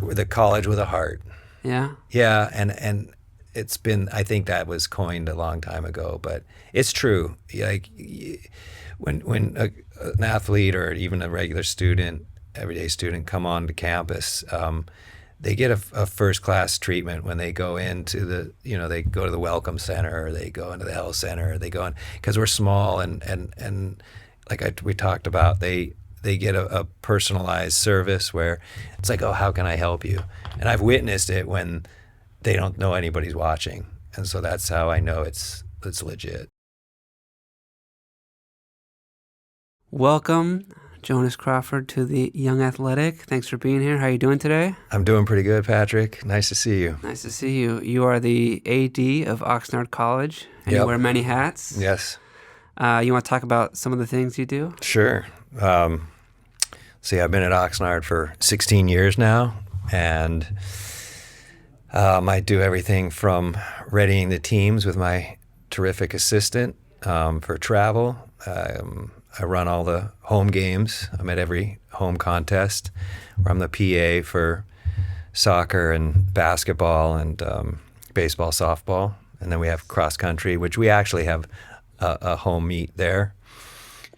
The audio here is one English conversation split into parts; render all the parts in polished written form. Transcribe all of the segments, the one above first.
the college with a heart. Yeah. Yeah, and it's been. I think that was coined a long time ago, but it's true. Like when an athlete or even a regular student, everyday student, come onto campus, they get a first class treatment when they go into they go to the welcome center, or they go into the health center, or they go in, because we're small and like we talked about, they get a personalized service where it's like, oh, how can I help you? And I've witnessed it when they don't know anybody's watching, and so that's how I know it's legit. Welcome, Jonas Crawford, to the Young Athletic. Thanks for being here. How are you doing today? I'm doing pretty good, Patrick. Nice to see you. Nice to see you. You are the AD of Oxnard College, and Yep. you wear many hats. Yes. You want to talk about some of the things you do? Sure. See, I've been at Oxnard for 16 years now, and I do everything from readying the teams with my terrific assistant for travel. I run all the home games. I'm at every home contest, where I'm the PA for soccer and basketball and baseball, softball. And then we have cross country, which we actually have a home meet there.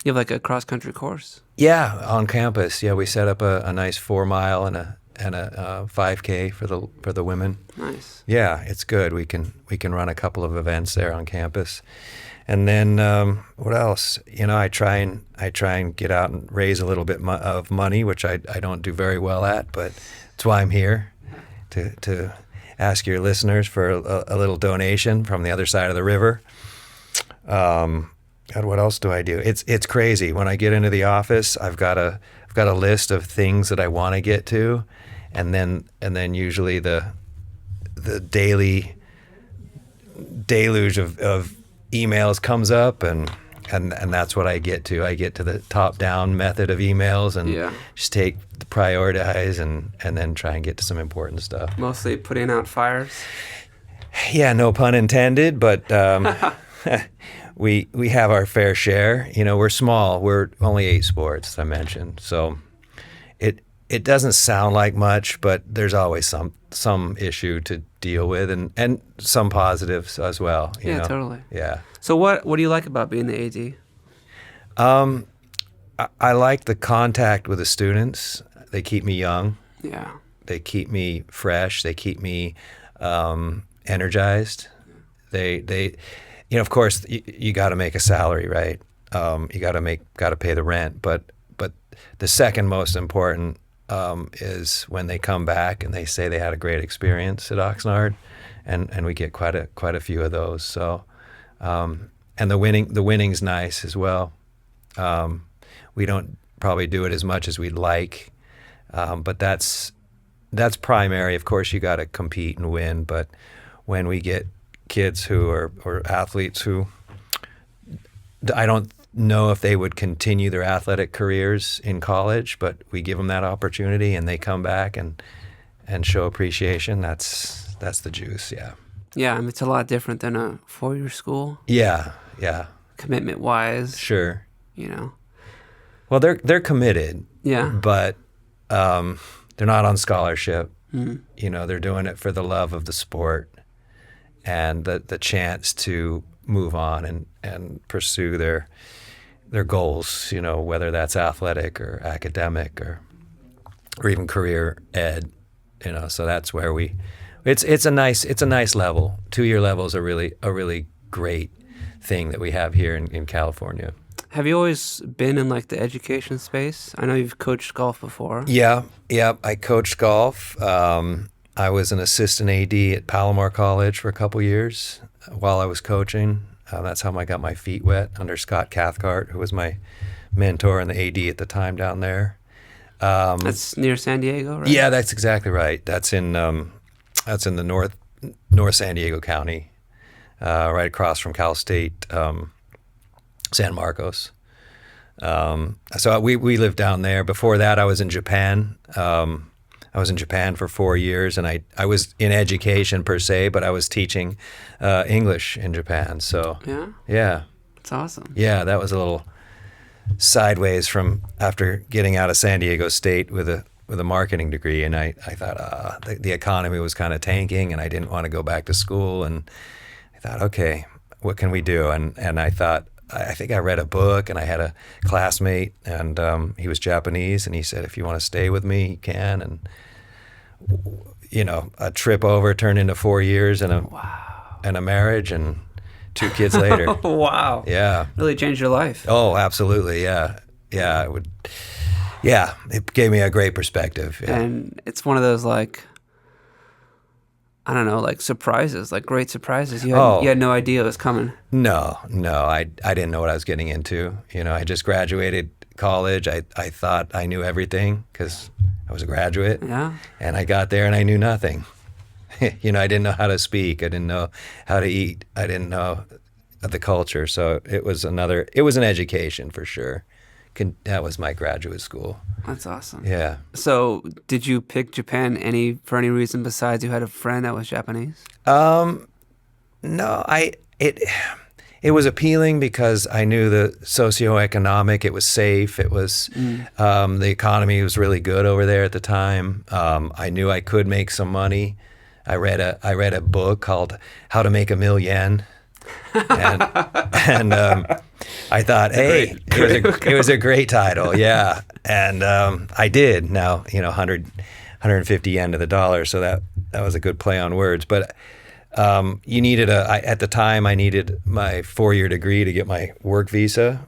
You have like a cross-country course? Yeah, on campus. Yeah, we set up a nice 4 mile and a 5K for the women. Nice. Yeah, it's good. We can run a couple of events there on campus. And then what else? I try and get out and raise a little bit of money, which I don't do very well at, but that's why I'm here, to ask your listeners for a little donation from the other side of the river. God, what else do I do? It's crazy. When I get into the office, I've got a list of things that I want to get to, and then usually the daily deluge of emails comes up, and that's what I get to. I get to the top-down method of emails and just prioritize and then try and get to some important stuff. Mostly putting out fires? Yeah, no pun intended, but we have our fair share. We're small. We're only 8 sports, I mentioned. So it doesn't sound like much, but there's always some issue to deal with, and some positives as well. You know? Totally. Yeah. So what do you like about being the AD? I like the contact with the students. They keep me young. Yeah. They keep me fresh. They keep me energized. They of course, you got to make a salary, right? You got to pay the rent. But the second most important is when they come back and they say they had a great experience at Oxnard, and we get quite a few of those. So, and the winning's nice as well. We don't probably do it as much as we'd like, but that's primary. Of course, you got to compete and win. But when we get kids or athletes who I don't know if they would continue their athletic careers in college, but we give them that opportunity and they come back and show appreciation. That's the juice. Yeah. Yeah, I mean, it's a lot different than a 4-year school. Yeah. Commitment wise. Sure. Well, they're committed. Yeah. But they're not on scholarship. Mm-hmm. They're doing it for the love of the sport and the chance to move on and pursue their goals, whether that's athletic or academic or even career ed, so that's where it's a nice level. 2-year level is a really great thing that we have here in California. Have you always been in like the education space? I know you've coached golf before. Yeah, I coached golf. I was an assistant AD at Palomar College for a couple years while I was coaching. That's how I got my feet wet under Scott Cathcart, who was my mentor and the AD at the time down there. That's near San Diego, right? Yeah, that's exactly right. That's in the North San Diego County, right across from Cal State, San Marcos. So we lived down there. Before that, I was in Japan. I was in Japan for 4 years, and I was in education per se, but I was teaching English in Japan. So yeah, that's awesome. Yeah, that was a little sideways from after getting out of San Diego State with with a marketing degree, and I thought the economy was kind of tanking, and I didn't want to go back to school, and I thought, okay, what can we do? And I thought, I think I read a book, and I had a classmate, and he was Japanese, and he said, if you want to stay with me, you can. And a trip over turned into 4 years and a marriage and 2 kids later. Wow. Yeah. Really changed your life. Oh, absolutely. Yeah. Yeah. It gave me a great perspective. Yeah. And it's one of those, like, I don't know, like surprises, like great surprises. You had no idea it was coming. No, I didn't know what I was getting into. I just graduated college. I thought I knew everything because I was a graduate. Yeah. And I got there and I knew nothing. I didn't know how to speak. I didn't know how to eat. I didn't know the culture. So it was an education for sure. That was my graduate school. That's awesome. Yeah. So did you pick Japan for any reason besides you had a friend that was Japanese? No, it was appealing because I knew the socioeconomic, it was safe, it was, the economy was really good over there at the time. I knew I could make some money. I read a book called How to Make $1 Million. And I thought, hey, it was a great title, yeah. And I did. Now 150 yen to the dollar, so that was a good play on words. But you needed at the time I needed my 4-year degree to get my work visa.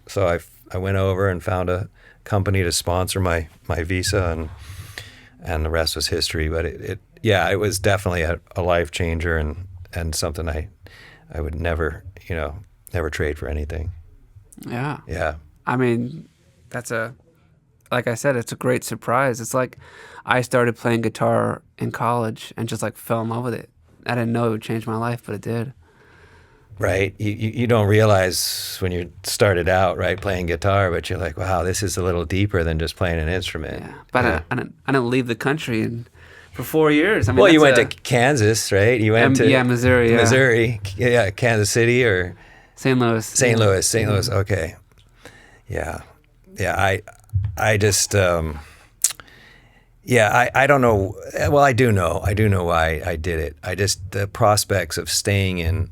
So I went over and found a company to sponsor my visa, and the rest was history. But it was definitely a life changer and something I would never trade for anything. Yeah. Yeah. I mean, like I said, it's a great surprise. It's like I started playing guitar in college and just like fell in love with it. I didn't know it would change my life, but it did. Right. You don't realize when you started out, right, playing guitar, but you're like, wow, this is a little deeper than just playing an instrument. Yeah. But I didn't leave the country for 4 years. I mean, well, you went to Kansas, right? You went to Missouri. Missouri, Kansas City or St. Louis. St. Louis. Okay. Yeah. I just I don't know. Well, I do know why I did it. The prospects of staying and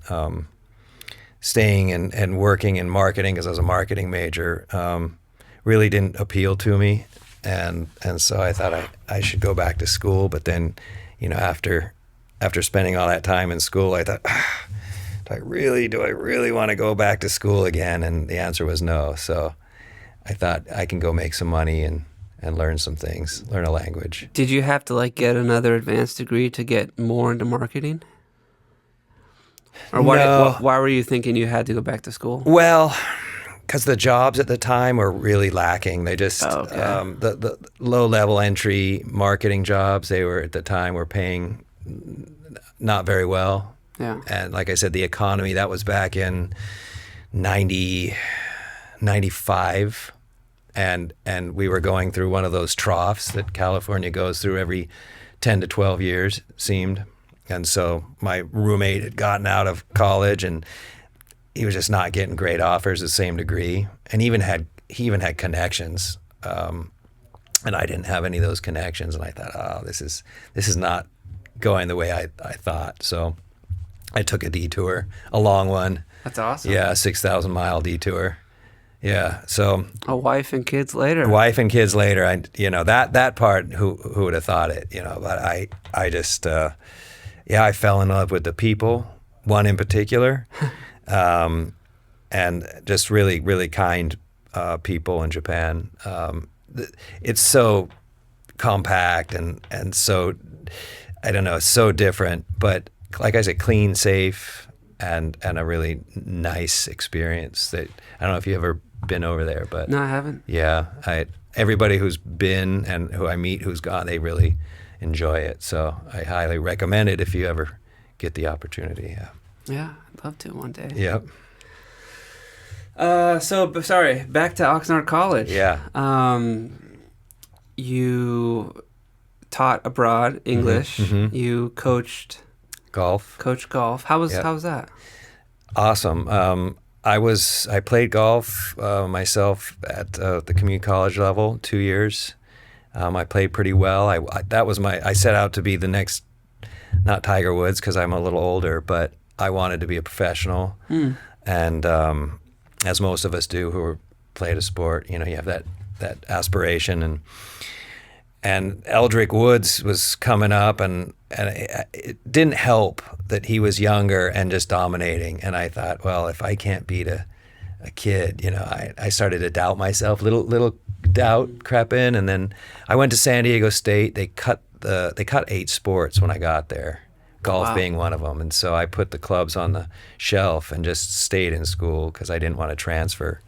working in marketing, because I was a marketing major, really didn't appeal to me. And so I thought I should go back to school. But then, after spending all that time in school, I thought, do I really want to go back to school again? And the answer was no. So I thought I can go make some money and learn some things, learn a language. Did you have to get another advanced degree to get more into marketing? Or why were you thinking you had to go back to school? Well, because the jobs at the time were really lacking. They just the low-level entry marketing jobs at the time were paying not very well. Yeah. And like I said, the economy, that was back in 95, and we were going through one of those troughs that California goes through every 10 to 12 years, it seemed. And so my roommate had gotten out of college, and he was just not getting great offers the same degree, and he even had connections, and I didn't have any of those connections. And I thought, oh, this is not going the way I thought. So I took a detour, a long one. That's awesome. Yeah, 6,000-mile detour. Yeah, so a wife and kids later. That part, who would have thought it? But I just I fell in love with the people, one in particular. And just really, really kind people in Japan. It's so compact and so, I don't know, it's so different. But like I said, clean, safe, and a really nice experience. That I don't know if you ever been over there, but no, I haven't. Yeah, everybody who's been and who I meet who's gone, they really enjoy it. So I highly recommend it if you ever get the opportunity. Yeah. Yeah, I'd love to one day. Yep. Sorry, back to Oxnard College. Yeah. You taught abroad English. Mm-hmm. You coached golf. How was that? Awesome. I played golf myself at the community college level 2 years. I played pretty well. I set out to be the next, not Tiger Woods because I'm a little older, but I wanted to be a professional. And as most of us do who played a sport, you have that aspiration. And Eldrick Woods was coming up, and it didn't help that he was younger and just dominating. And I thought, well, if I can't beat a kid, I started to doubt myself. Little doubt crept in, and then I went to San Diego State. They cut 8 sports when I got there, golf being one of them. And so I put the clubs on the shelf and just stayed in school because I didn't want to transfer.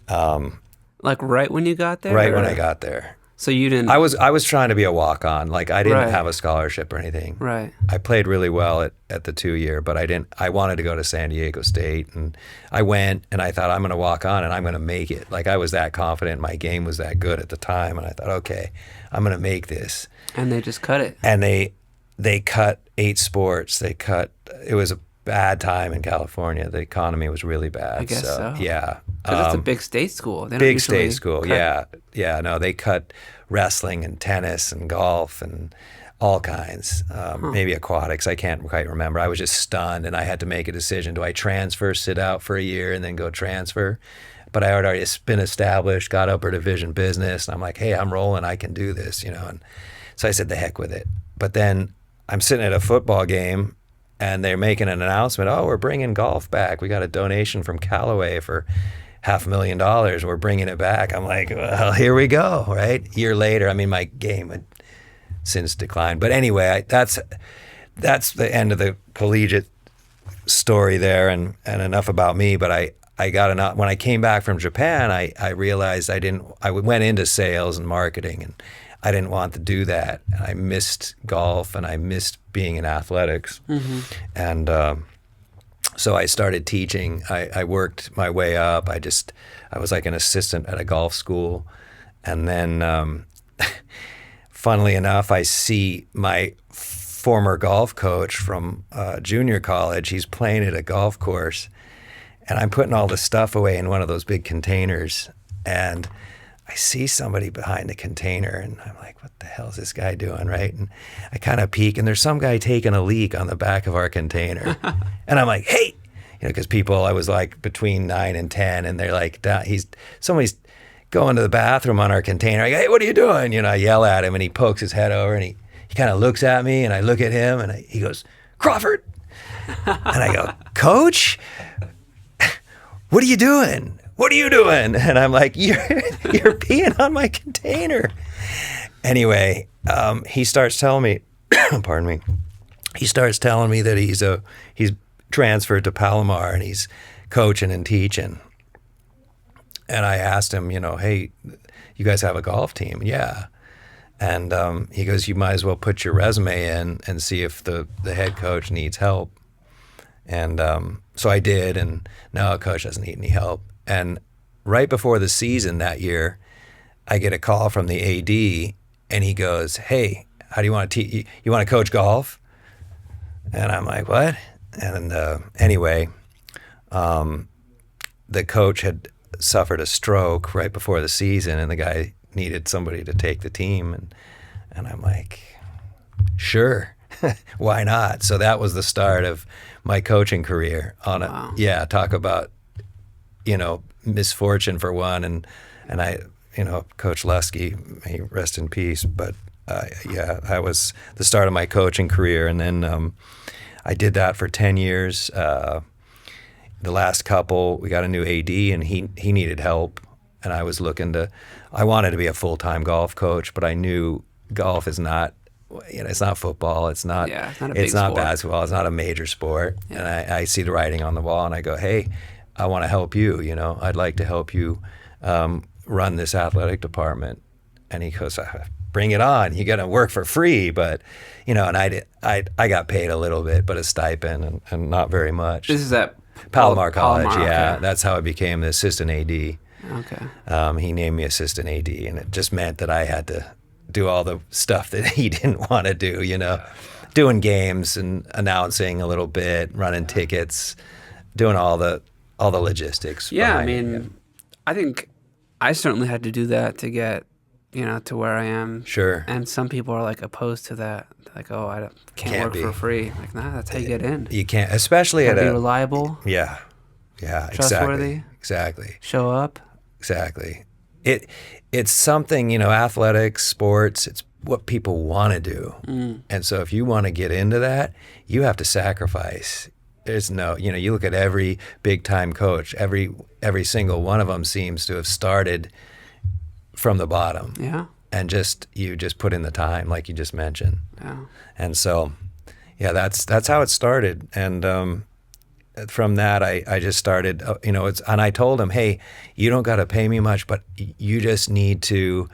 Like right when you got there? Right when I got there. So you didn't... I was trying to be a walk-on. Like, I didn't have a scholarship or anything. Right. I played really well at the 2-year, but I wanted to go to San Diego State. And I went, and I thought, I'm going to walk on, and I'm going to make it. Like, I was that confident. My game was that good at the time. And I thought, okay, I'm going to make this. And they just cut it. And they cut 8 sports. It was a bad time in California. The economy was really bad. I guess so. Yeah. Because it's a big state school. They don't Big usually state school, cut. yeah. No, they cut wrestling and tennis and golf and all kinds. Maybe aquatics. I can't quite remember. I was just stunned, and I had to make a decision. Do I transfer, sit out for a year, and then go transfer? But I had already been established, got upper division business, and I'm like, hey, I'm rolling. I can do this, And so I said, the heck with it. But then I'm sitting at a football game, and they're making an announcement. Oh, we're bringing golf back. We got a donation from Callaway for $500,000. We're bringing it back. I'm like, well, here we go, right? A year later, my game had since declined. But anyway, that's the end of the collegiate story there, and enough about me. But I got enough. When I came back from Japan, I realized I went into sales and marketing, and I didn't want to do that. And I missed golf, and I missed being in athletics. Mm-hmm. And so I started teaching. I worked my way up. I was like an assistant at a golf school. And then, funnily enough, I see my former golf coach from junior college. He's playing at a golf course. And I'm putting all the stuff away in one of those big containers. And I see somebody behind the container, and I'm like, what the hell is this guy doing, right? And I kind of peek, and there's some guy taking a leak on the back of our container. And I'm like, hey, because I was like between 9 and 10, and they're like, somebody's going to the bathroom on our container. I go, hey, what are you doing? I yell at him, and he pokes his head over, and he kind of looks at me, and I look at him, and he goes, Crawford. And I go, Coach, what are you doing? What are you doing? And I'm like, you're peeing on my container. Anyway, he starts telling me, pardon me, he starts telling me that he's transferred to Palomar, and he's coaching and teaching. And I asked him, hey, you guys have a golf team? Yeah. And he goes, you might as well put your resume in and see if the head coach needs help. And so I did, and no, coach doesn't need any help. And right before the season that year, I get a call from the AD, and he goes, hey, how do you want to teach? You want to coach golf? And I'm like, what? And anyway, the coach had suffered a stroke right before the season, and the guy needed somebody to take the team. And I'm like, sure, why not? So that was the start of my coaching career. Wow. Talk about misfortune for one, and I, Coach Lusky, may he rest in peace. But that was the start of my coaching career, and then I did that for 10 years. The last couple, we got a new AD, and he needed help, and I wanted to be a full-time golf coach, but I knew golf is not. It's not football. It's not. Yeah, it's not sport. Basketball. It's not a major sport. Yeah. And I see the writing on the wall, and I go, "Hey, I want to help you. I'd like to help you run this athletic department." And he goes, "Bring it on. You're gonna work for free." But and I got paid a little bit, but a stipend and not very much. This is at Palomar College. Palomar, Yeah, okay. That's how I became the assistant AD. Okay. He named me assistant AD, and it just meant that I had to do all the stuff that he didn't want to do, doing games and announcing a little bit, running tickets, doing all the logistics. Yeah, behind it. I think I certainly had to do that to get, to where I am. Sure. And some people are like opposed to that. Like, oh, can't work be. for free. Like, nah, that's how you get in. You can't, especially Gotta at be a reliable, yeah, trustworthy, exactly. show up. Exactly. It's something, athletics, sports, it's what people want to do. And so if you want to get into that, you have to sacrifice. There's no, you look at every big time coach, every single one of them seems to have started from the bottom. Yeah. And you just put in the time, like you just mentioned. Yeah. And so, yeah, that's how it started. And from that, I just started, and I told him, hey, you don't got to pay me much, but you just need to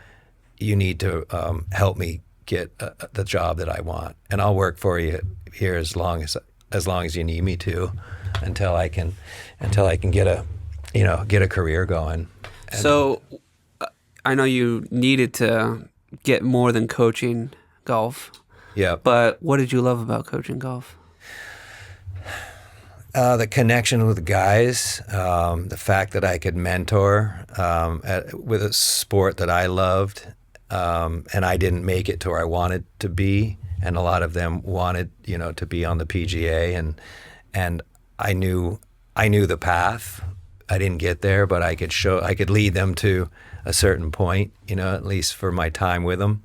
help me get the job that I want, and I'll work for you here as long as you need me to, until I can get a career going. And so, I know you needed to get more than coaching golf. Yeah. But what did you love about coaching golf? The connection with the guys, the fact that I could mentor with a sport that I loved, and I didn't make it to where I wanted to be, and a lot of them wanted, to be on the PGA, and I knew the path. I didn't get there, but I could lead them to a certain point, at least for my time with them.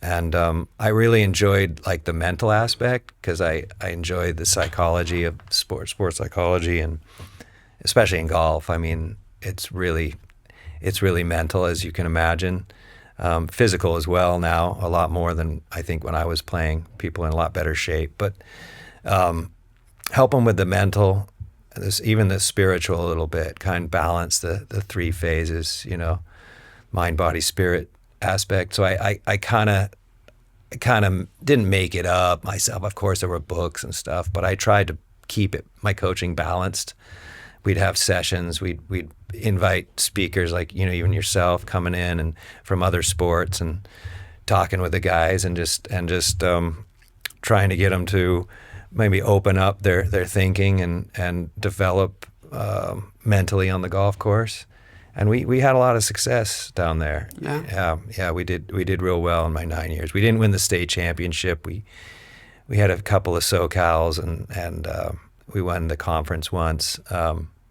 And I really enjoyed like the mental aspect, because I enjoyed the psychology of sports psychology, and especially in golf. I mean, it's really mental, as you can imagine. Physical as well now, a lot more than I think when I was playing. People in a lot better shape, but help them with the mental, even the spiritual a little bit, kind of balance the three phases, mind, body, spirit aspect. So I kind of didn't make it up myself. Of course, there were books and stuff, but I tried to keep my coaching balanced. We'd have sessions. We'd invite speakers like even yourself coming in and from other sports and talking with the guys and just trying to get them to maybe open up their thinking and develop mentally on the golf course. And we had a lot of success down there. Yeah, we did real well in my 9 years. We didn't win the state championship. We had a couple of SoCals and we won the conference once.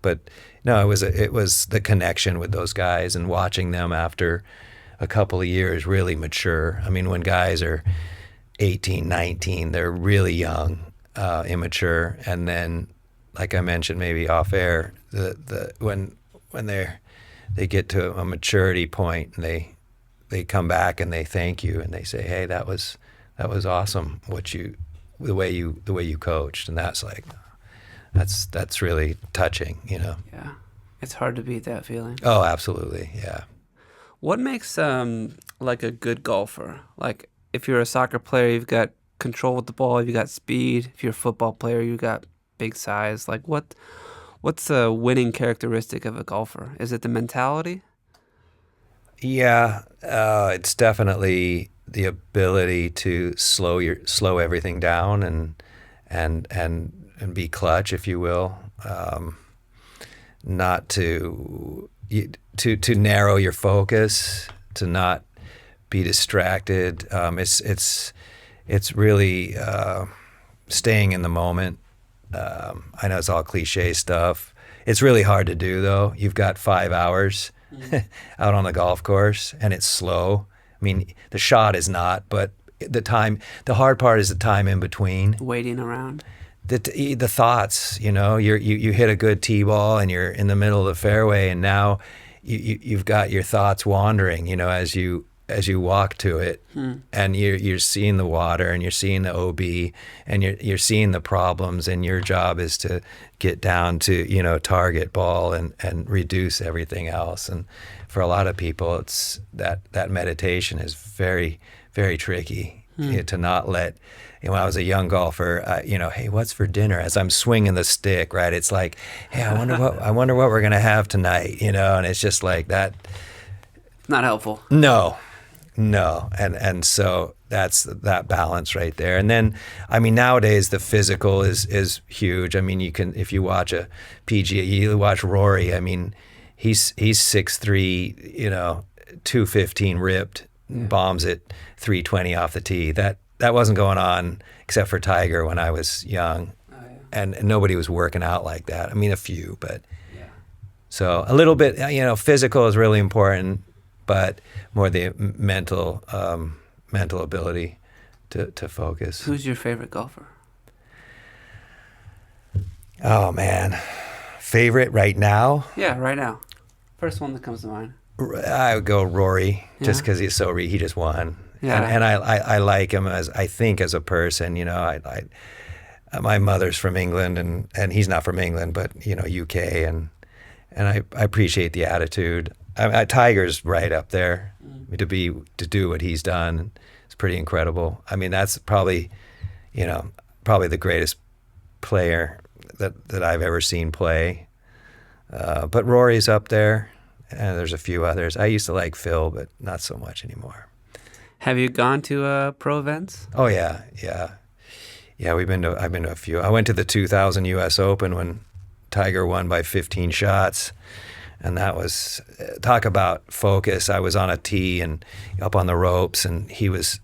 But no, it was the connection with those guys and watching them after a couple of years really mature. I mean, when guys are 18, 19, they're really young, immature, and then, like I mentioned, maybe off air, when they get to a maturity point and they come back and they thank you and they say, hey, that was awesome the way you coached, and that's like that's really touching, Yeah, it's hard to beat that feeling. Oh, absolutely, yeah. What makes like a good golfer? Like if you're a soccer player, you've got control with the ball, you've got speed. If you're a football player, you've got big size. Like what's a winning characteristic of a golfer? Is it the mentality? Yeah, it's definitely the ability to slow everything down and be clutch, if you will. Not to narrow your focus, to not be distracted. It's really staying in the moment. I know it's all cliche stuff. It's really hard to do, though. You've got 5 hours out on the golf course, and it's slow. I mean, the shot is not, but the hard part is the time in between. Waiting around. The thoughts, you hit a good tee ball and you're in the middle of the fairway, and now you've got your thoughts wandering, as you walk to it, and you're seeing the water and you're seeing the OB and you're seeing the problems, and your job is to get down to target ball and reduce everything else. And for a lot of people, it's that meditation is very, very tricky, to not let. When I was a young golfer, hey, what's for dinner? As I'm swinging the stick, right? It's like, hey, I wonder what we're gonna have tonight, and it's just like that. Not helpful. No, and so that's that balance right there. And then, I mean, nowadays the physical is huge. I mean, if you watch a PGA, you watch Rory. I mean, he's 6'3", 215 ripped, bombs it 320 off the tee. That wasn't going on except for Tiger when I was young. Oh, yeah. And nobody was working out like that. I mean, a few, but Yeah. so a little bit, physical is really important, but more the mental ability to focus. Who's your favorite golfer? Oh man, favorite right now? Yeah, right now. First one that comes to mind. I would go Rory, just Yeah. because he's he just won. Yeah. And I like him as a person. My mother's from England, and he's not from England, but UK, and I appreciate the attitude. Tiger's right up there. To do what he's done, it's pretty incredible. I mean, that's probably the greatest player that I've ever seen play. But Rory's up there, and there's a few others. I used to like Phil, but not so much anymore. Have you gone to pro events? Oh yeah. I've been to a few. I went to the 2000 U.S. Open when Tiger won by 15 shots, and that was talk about focus. I was on a tee and up on the ropes, and he was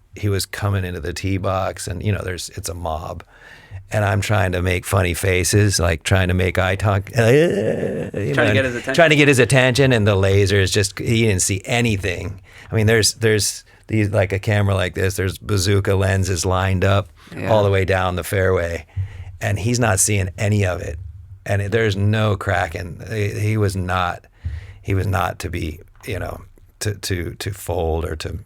coming into the tee box, and it's a mob, and I'm trying to make funny faces, like trying to make eye talk, Trying to get his attention. Trying to get his attention, and the laser is he didn't see anything. I mean, there's these, like a camera like this, there's bazooka lenses lined up all the way down the fairway, and he's not seeing any of it. And there's no cracking. He was not to be, to fold or to.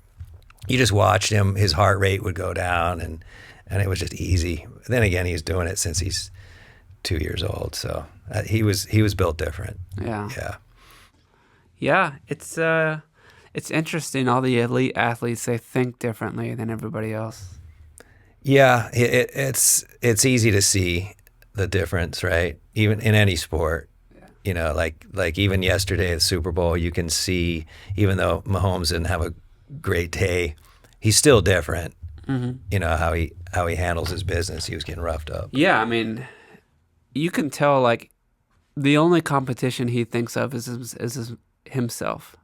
You just watched him. His heart rate would go down, and it was just easy. Then again, he's doing it since he's 2 years old, so he was built different. Yeah. It's interesting. All the elite athletes, they think differently than everybody else. Yeah, it's easy to see the difference, right? Even in any sport, like even yesterday at the Super Bowl, you can see, even though Mahomes didn't have a great day, he's still different. Mm-hmm. How he handles his business. He was getting roughed up. Yeah, I mean, you can tell, like, the only competition he thinks of is himself.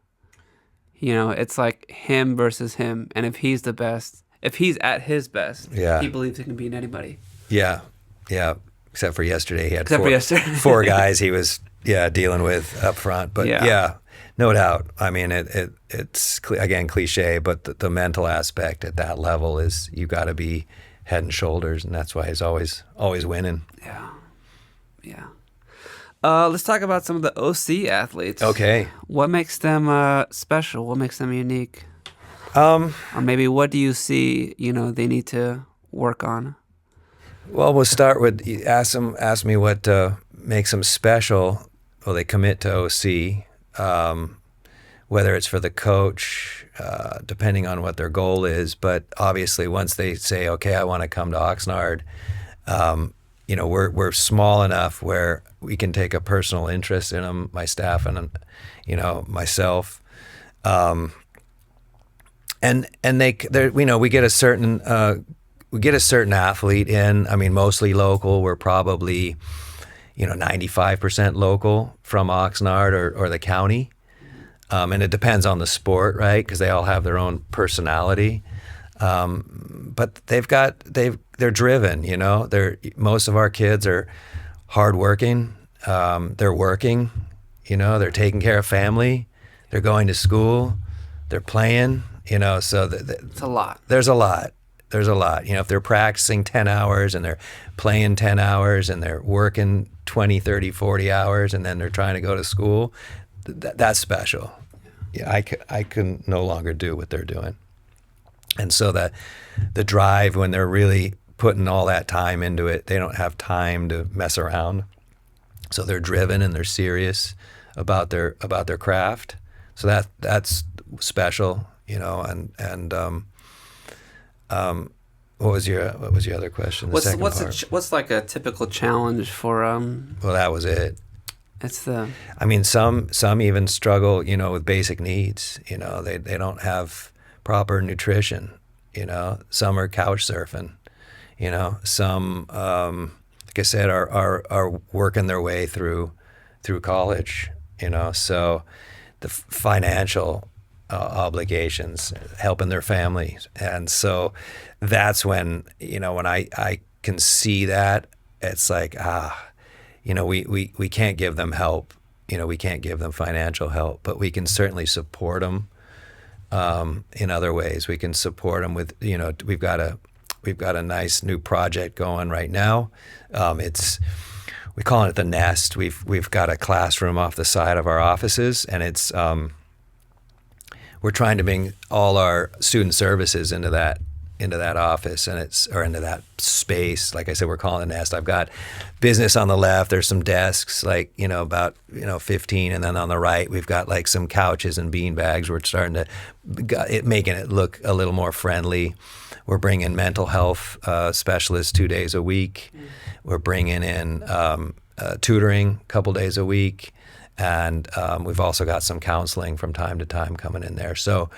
It's like him versus him, and if he's the best, if he's at his best, he believes he can beat anybody. Yeah. Except for yesterday, he had four guys he was dealing with up front. But no doubt. I mean, it's again cliche, but the mental aspect at that level is you got to be head and shoulders, and that's why he's always winning. Yeah. Let's talk about some of the OC athletes. Okay. What makes them special? What makes them unique? Or maybe what do you see, they need to work on? Well, we'll start with, ask me what makes them special. Well, they commit to OC, whether it's for the coach, depending on what their goal is. But obviously, once they say, okay, I want to come to Oxnard, we're small enough where we can take a personal interest in them, my staff and myself, and we get a certain athlete in. I mean, mostly local. We're probably 95% local from Oxnard or the county, and it depends on the sport, right? Because they all have their own personality. But they're driven, most of our kids are hardworking. They're working, they're taking care of family. They're going to school. They're playing, so it's a lot. There's a lot. If they're practicing 10 hours and they're playing 10 hours and they're working 20, 30, 40 hours and then they're trying to go to school, that's special. Yeah, I can no longer do what they're doing. And so the drive, when they're really putting all that time into it, they don't have time to mess around. So they're driven and they're serious about their craft. So that's special, and what was your other question? What's like a typical challenge for Well, that was it. I mean, some even struggle, with basic needs. They don't have proper nutrition. Some are couch surfing. Some, like I said, are working their way through college. So the financial obligations, helping their families. And so that's when, when I can see that, it's like, we can't give them help. We can't give them financial help, but we can certainly support them in other ways. We can support them with, we've got a nice new project going right now. We call it the Nest. We've got a classroom off the side of our offices, and it's we're trying to bring all our student services into that office, and into that space. Like I said, we're calling it the Nest. I've got business on the left. There's some desks, like about 15, and then on the right we've got like some couches and bean bags. We're starting to making it look a little more friendly. We're bringing mental health specialists 2 days a week. We're bringing in tutoring a couple days a week, and we've also got some counseling from time to time coming in there. So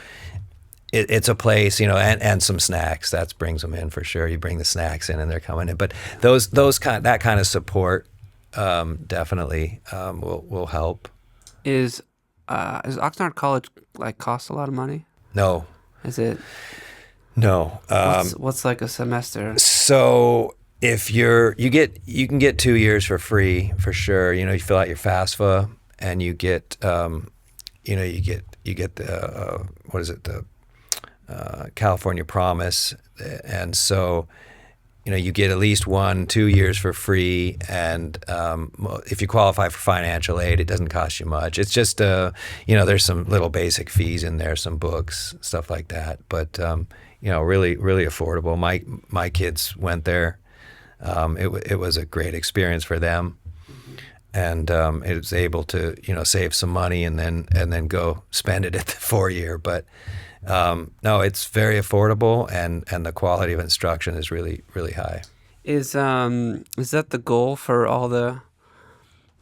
it's a place, and some snacks. That brings them in for sure. You bring the snacks in, and they're coming in. But that kind of support definitely will help. Is Oxnard College cost a lot of money? No. Is it? No. What's like a semester? So if you can get 2 years for free for sure. You fill out your FAFSA, and you get you get the what is it, the California Promise, and so you get at least 2 years for free, and if you qualify for financial aid, it doesn't cost you much. It's just there's some little basic fees in there, some books, stuff like that, but really affordable. My kids went there. It was a great experience for them, and it was able to save some money and then go spend it at the 4-year. But no, it's very affordable, and the quality of instruction is really, really high. Is that the goal for all the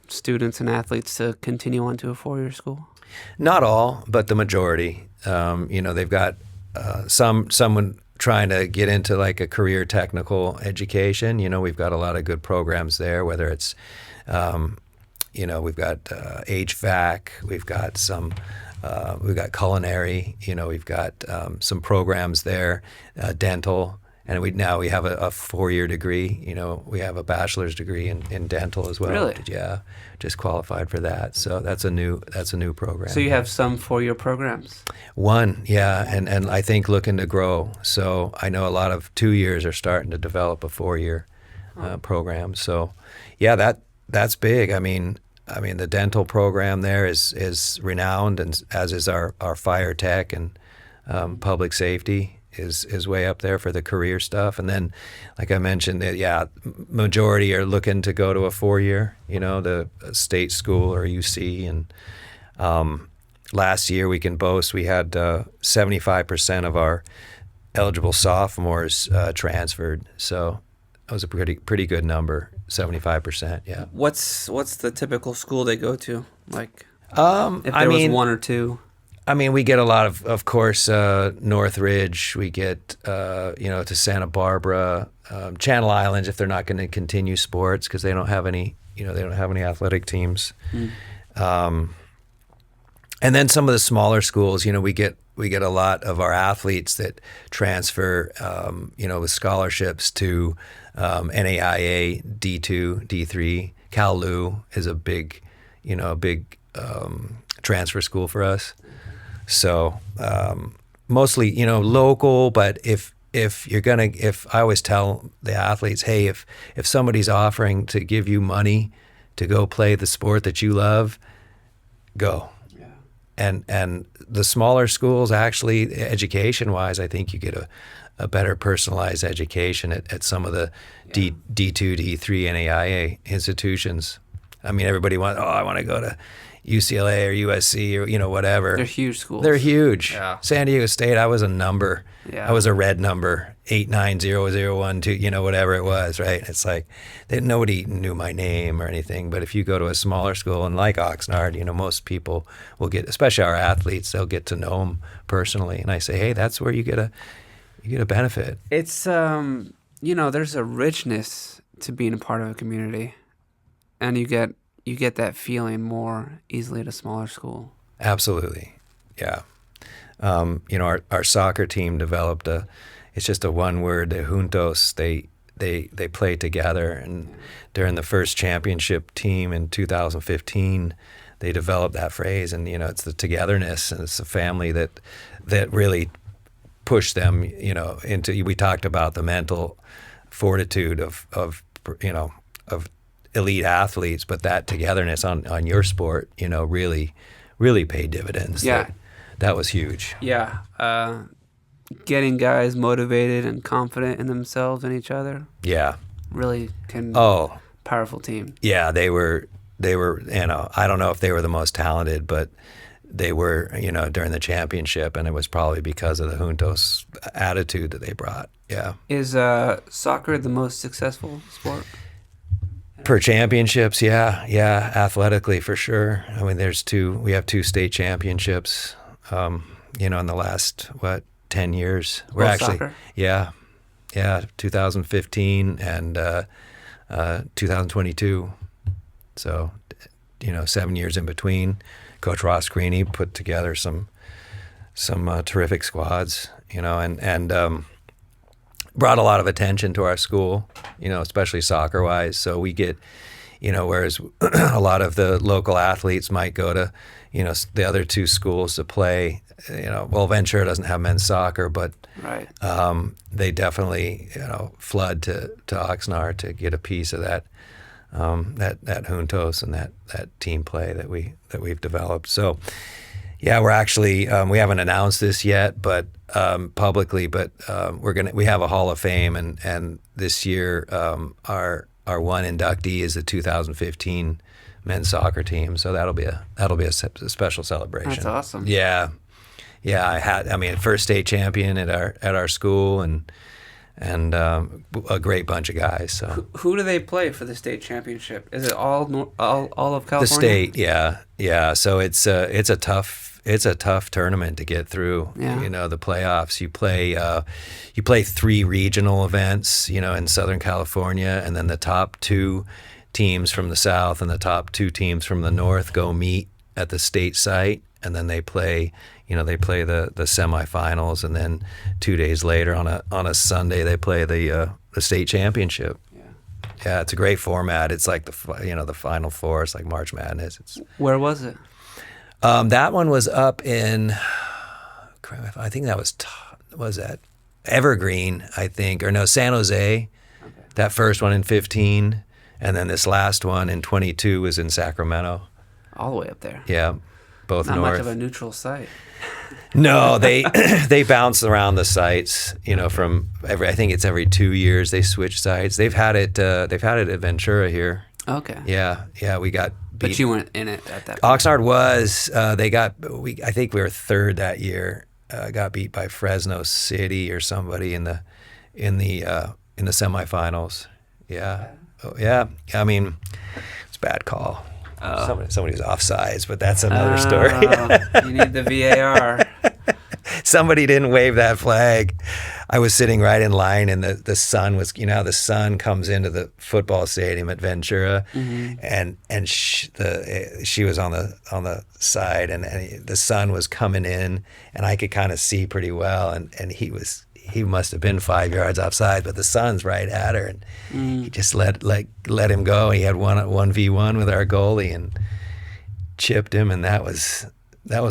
students and athletes to continue on to a 4-year school? Not all, but the majority. They've got someone trying to get into like a career technical education. We've got a lot of good programs there, whether it's we've got HVAC, we've got culinary, we've got some programs there, dental, and we have a 4-year degree. We have a bachelor's degree in dental as well. Really? Yeah, just qualified for that. So that's a new program. So you have some 4-year programs? One, yeah, and I think looking to grow. So I know a lot of 2 years are starting to develop a 4-year program. So yeah, that's big. I mean, the dental program there is renowned, and as is our fire tech and public safety is way up there for the career stuff. And then, like I mentioned, majority are looking to go to a 4-year, the state school or UC. And last year we can boast we had 75% of our eligible sophomores transferred. So that was a pretty good number. 75%, yeah. What's the typical school they go to? Like, if there was one or two? I mean, we get a lot of course, Northridge. We get, to Santa Barbara, Channel Islands if they're not going to continue sports because they don't have any, they don't have any athletic teams. And then some of the smaller schools, we get a lot of our athletes that transfer, with scholarships to NAIA, D2, D3. Cal-Lu is a big transfer school for us. So mostly, local. But if I always tell the athletes, hey, if somebody's offering to give you money to go play the sport that you love, go. And the smaller schools, actually, education-wise, I think you get a better personalized education at some of the D2, D3 NAIA institutions. I mean, everybody wants, I want to go to UCLA or USC or, whatever. They're huge schools. They're huge. Yeah. San Diego State, I was a number. Yeah. I was a red number, 890012, whatever it was, right? It's like nobody knew my name or anything. But if you go to a smaller school, and like Oxnard, most people will get, especially our athletes, they'll get to know them personally. And I say, hey, that's where you get a benefit. It's, there's a richness to being a part of a community. And you get that feeling more easily at a smaller school. Absolutely. Yeah. Our soccer team developed it's just a one word, the juntos. They play together, and during the first championship team in 2015, they developed that phrase, and it's the togetherness, and it's the family that really pushed them, into. We talked about the mental fortitude of elite athletes, but that togetherness on your sport, really paid dividends. Yeah, that was huge. Yeah. Getting guys motivated and confident in themselves and each other. Yeah. Really can. Oh. Powerful team. Yeah, they were. I don't know if they were the most talented, but they were. During the championship, and it was probably because of the juntos attitude that they brought. Yeah. Is soccer the most successful sport? Per championships, yeah, athletically for sure. I mean, we have 2 state championships. In the last 10 years. We're actually soccer? Yeah, 2015 and 2022. So, 7 years in between. Coach Ross Greeny put together some terrific squads, and brought a lot of attention to our school, especially soccer-wise. So we get, whereas a lot of the local athletes might go to, the other 2 schools to play. Ventura doesn't have men's soccer, but right. They definitely, flood to Oxnard to get a piece of that juntos and that team play that we've developed. So, yeah, we're actually we haven't announced this yet, but publicly, but we have a Hall of Fame, and this year our one inductee is the 2015 men's soccer team. So that'll be a special celebration. That's awesome. Yeah. First state champion at our school, and a great bunch of guys. So who do they play for the state championship? Is it all of California? The state, yeah. So it's a tough tournament to get through. Yeah. The playoffs. You play 3 regional events, in Southern California, and then the top 2 teams from the south and the top 2 teams from the north go meet at the state site, and then they play. They play the semifinals, and then 2 days later on a Sunday they play the state championship. Yeah, it's a great format. It's like the Final Four. It's like March Madness. Where was it? That one was up in, I think that was that Evergreen, I think, or no, San Jose. Okay. That first one in 15, and then this last one in 22 was in Sacramento. All the way up there. Yeah, both Not north. much of a neutral site. No, they bounce around the sites. From I think it's every 2 years they switch sites. They've had it at Ventura here. Okay. Yeah, we got beat. But you weren't in it at that point. Oxnard was. I think we were 3rd that year. Got beat by Fresno City or somebody in the semifinals. Yeah. Oh, yeah. I mean, it's a bad call. Somebody was offsides, but that's another story. You need the VAR. Somebody didn't wave that flag. I was sitting right in line, and the sun was, the sun comes into the football stadium at Ventura, and she was on the side, and the sun was coming in, and I could kind of see pretty well, and he must have been 5 yards offside, but the sun's right at her, and he just let him go. He had 1v1 with our goalie and chipped him, and that was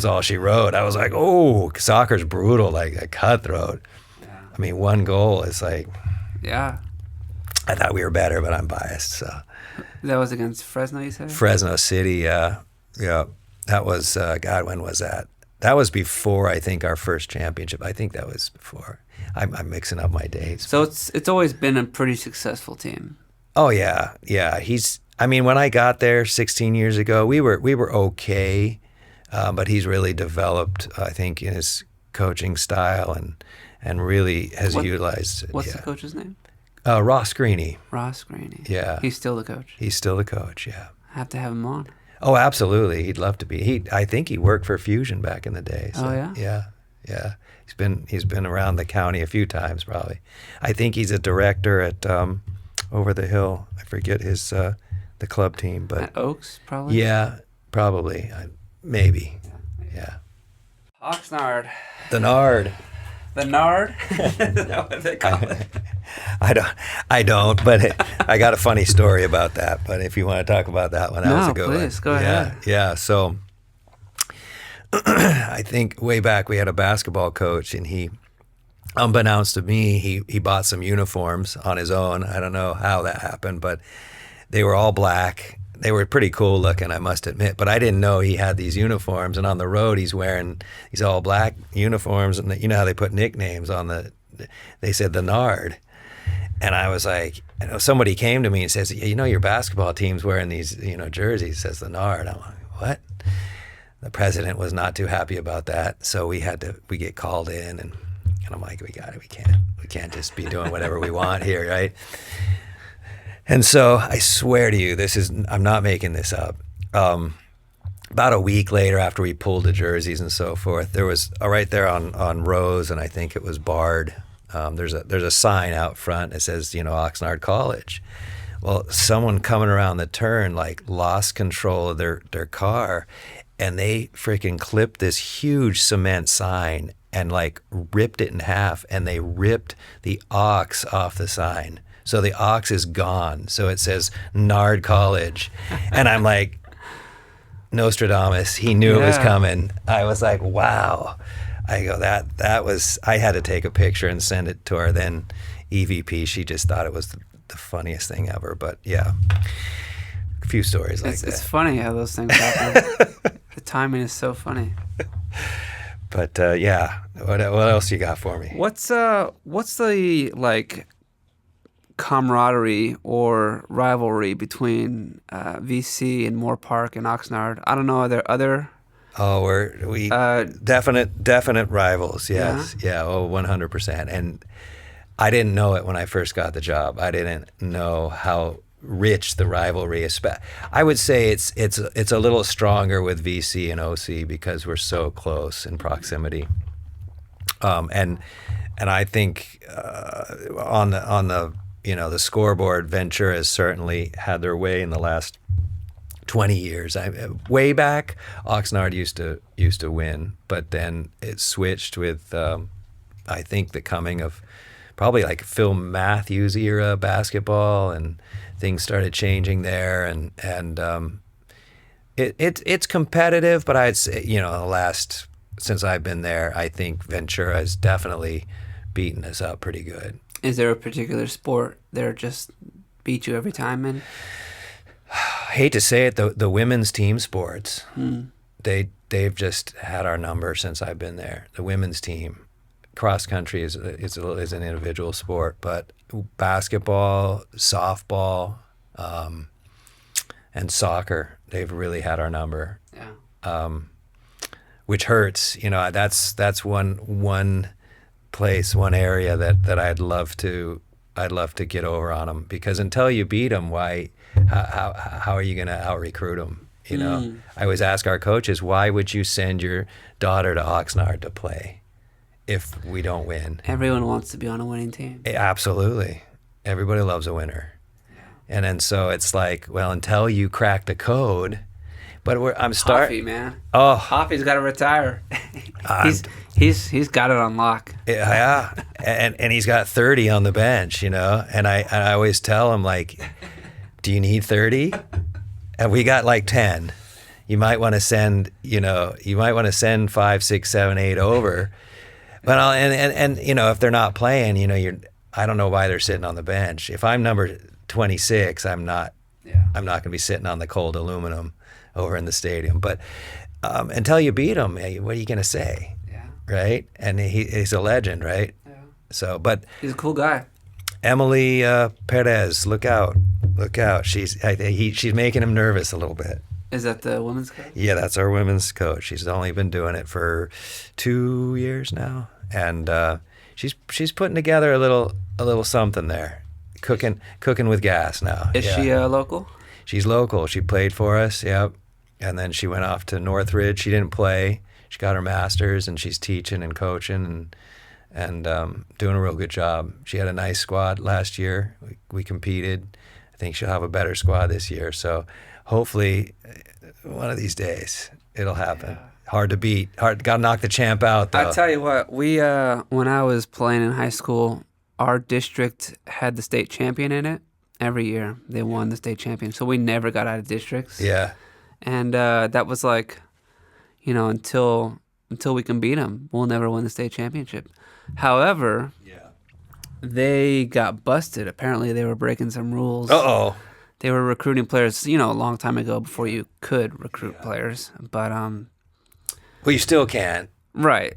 all she wrote. I was like, oh, soccer's brutal, like a cutthroat. Yeah. I mean, 1 goal is like, yeah. I thought we were better, but I'm biased. So that was against Fresno, you said? Fresno City, yeah. That was when was that? That was before, I think, our first championship. I think that was before. I'm mixing up my days. So it's always been a pretty successful team. Oh yeah. When I got there 16 years ago, we were okay, but he's really developed, I think, in his coaching style and really has utilized it. What's the coach's name? Ross Greeny. Ross Greeny. Yeah. He's still the coach. He's still the coach. Yeah. I have to have him on. Oh, absolutely. He'd love to be. I think he worked for Fusion back in the day. So, oh yeah. Yeah. He's been around the county a few times probably. I think he's a director at over the hill. I forget his the club team, but at Oaks probably. Yeah, probably. Maybe. Yeah. Oxnard. The Nard. The Nard? Is that what they call it? I don't, but I got a funny story about that. But if you want to talk about that one, that was a good one. Please, go ahead. Yeah. So I think way back we had a basketball coach, and he, unbeknownst to me, he bought some uniforms on his own. I don't know how that happened, but they were all black. They were pretty cool looking, I must admit, but I didn't know he had these uniforms. And on the road, he's wearing these all black uniforms, and you know how they put nicknames on they said the Nard. And I was like, somebody came to me and says, your basketball team's wearing these, jerseys, says the Nard. I'm like, what? The president was not too happy about that. So we get called in, and I'm like, we can't just be doing whatever we want here, right? And so I swear to you, I'm not making this up. About a week later, after we pulled the jerseys and so forth, there was right there on Rose, and I think it was Bard. There's a sign out front that says, Oxnard College. Well, someone coming around the turn lost control of their car, and they freaking clipped this huge cement sign and ripped it in half, and they ripped the ox off the sign. So the ox is gone. So it says Nard College. And I'm like, Nostradamus, he knew it was coming. I was like, wow. I go, that was, I had to take a picture and send it to our then EVP. She just thought it was the funniest thing ever. But yeah, a few stories like that. It's funny how those things happen. The timing is so funny. But yeah, what else you got for me? What's the camaraderie or rivalry between VC and Moore Park and Oxnard? I don't know. Are there other? Oh, we definite rivals. Yes, yeah. Oh, 100%. And I didn't know it when I first got the job. I didn't know how rich the rivalry is. I would say it's a little stronger with VC and OC because we're so close in proximity. And I think on the the scoreboard, Ventura has certainly had their way in the last 20 years. Way back, Oxnard used to win, but then it switched with I think the coming of probably Phil Matthews era basketball, and things started changing there, and it's competitive. But I'd say since I've been there, I think Ventura has definitely beaten us up pretty good. Is there a particular sport that just beat you every time in? I hate to say it, the women's team sports, they've just had our number since I've been there. The women's team, cross country is an individual sport, but basketball, softball, and soccer, they've really had our number. Yeah. Which hurts. That's one place, one area that I'd love to get over on them, because until you beat them, how are you going to out-recruit them? I always ask our coaches, why would you send your daughter to Oxnard to play if we don't win? Everyone wants to be on a winning team. Absolutely. Everybody loves a winner. Yeah. And then so it's until you crack the code. But I'm starting. Hoffy, man. Oh, Hoffy's got to retire. He's got it on lock. Yeah, and he's got 30 on the bench, And I always tell him, do you need 30? And we got 10. You might want to send, you might want to send 5, 6, 7, 8 over. But and if they're not playing, I don't know why they're sitting on the bench. If I'm number 26, I'm not going to be sitting on the cold aluminum over in the stadium. But until you beat him, hey, what are you going to say? Yeah. Right? And he's a legend, right? Yeah. So, but he's a cool guy. Emily Perez, look out. She's making him nervous a little bit. Is that the women's coach? Yeah, that's our women's coach. She's only been doing it for 2 years now, and she's putting together a little something there, cooking with gas now. Is she local? She's local. She played for us, yep. And then she went off to Northridge. She didn't play. She got her master's, and she's teaching and coaching and doing a real good job. She had a nice squad last year. We competed. I think she'll have a better squad this year. So hopefully one of these days it'll happen. Hard to beat. Hard. Got to knock the champ out, though. I tell you what, we when I was playing in high school, our district had the state champion in it every year. They won the state champion, so we never got out of districts. Yeah. And that was like, until we can beat them, we'll never win the state championship. However, they got busted. Apparently, they were breaking some rules. Uh-oh. They were recruiting players, a long time ago before you could recruit players. But well, you still can. right.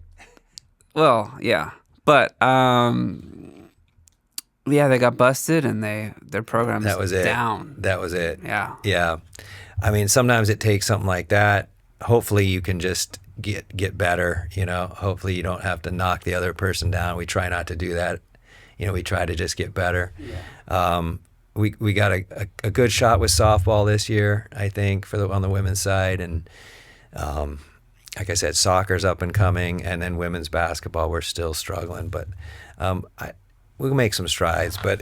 Well, yeah. But they got busted and their program's down. That was it. Yeah. Yeah. I mean, sometimes it takes something like that. Hopefully you can just get better, Hopefully you don't have to knock the other person down. We try not to do that. We try to just get better. Yeah. We got a good shot with softball this year, I think, on the women's side, and like I said, soccer's up and coming, and then women's basketball we're still struggling, but we'll make some strides. But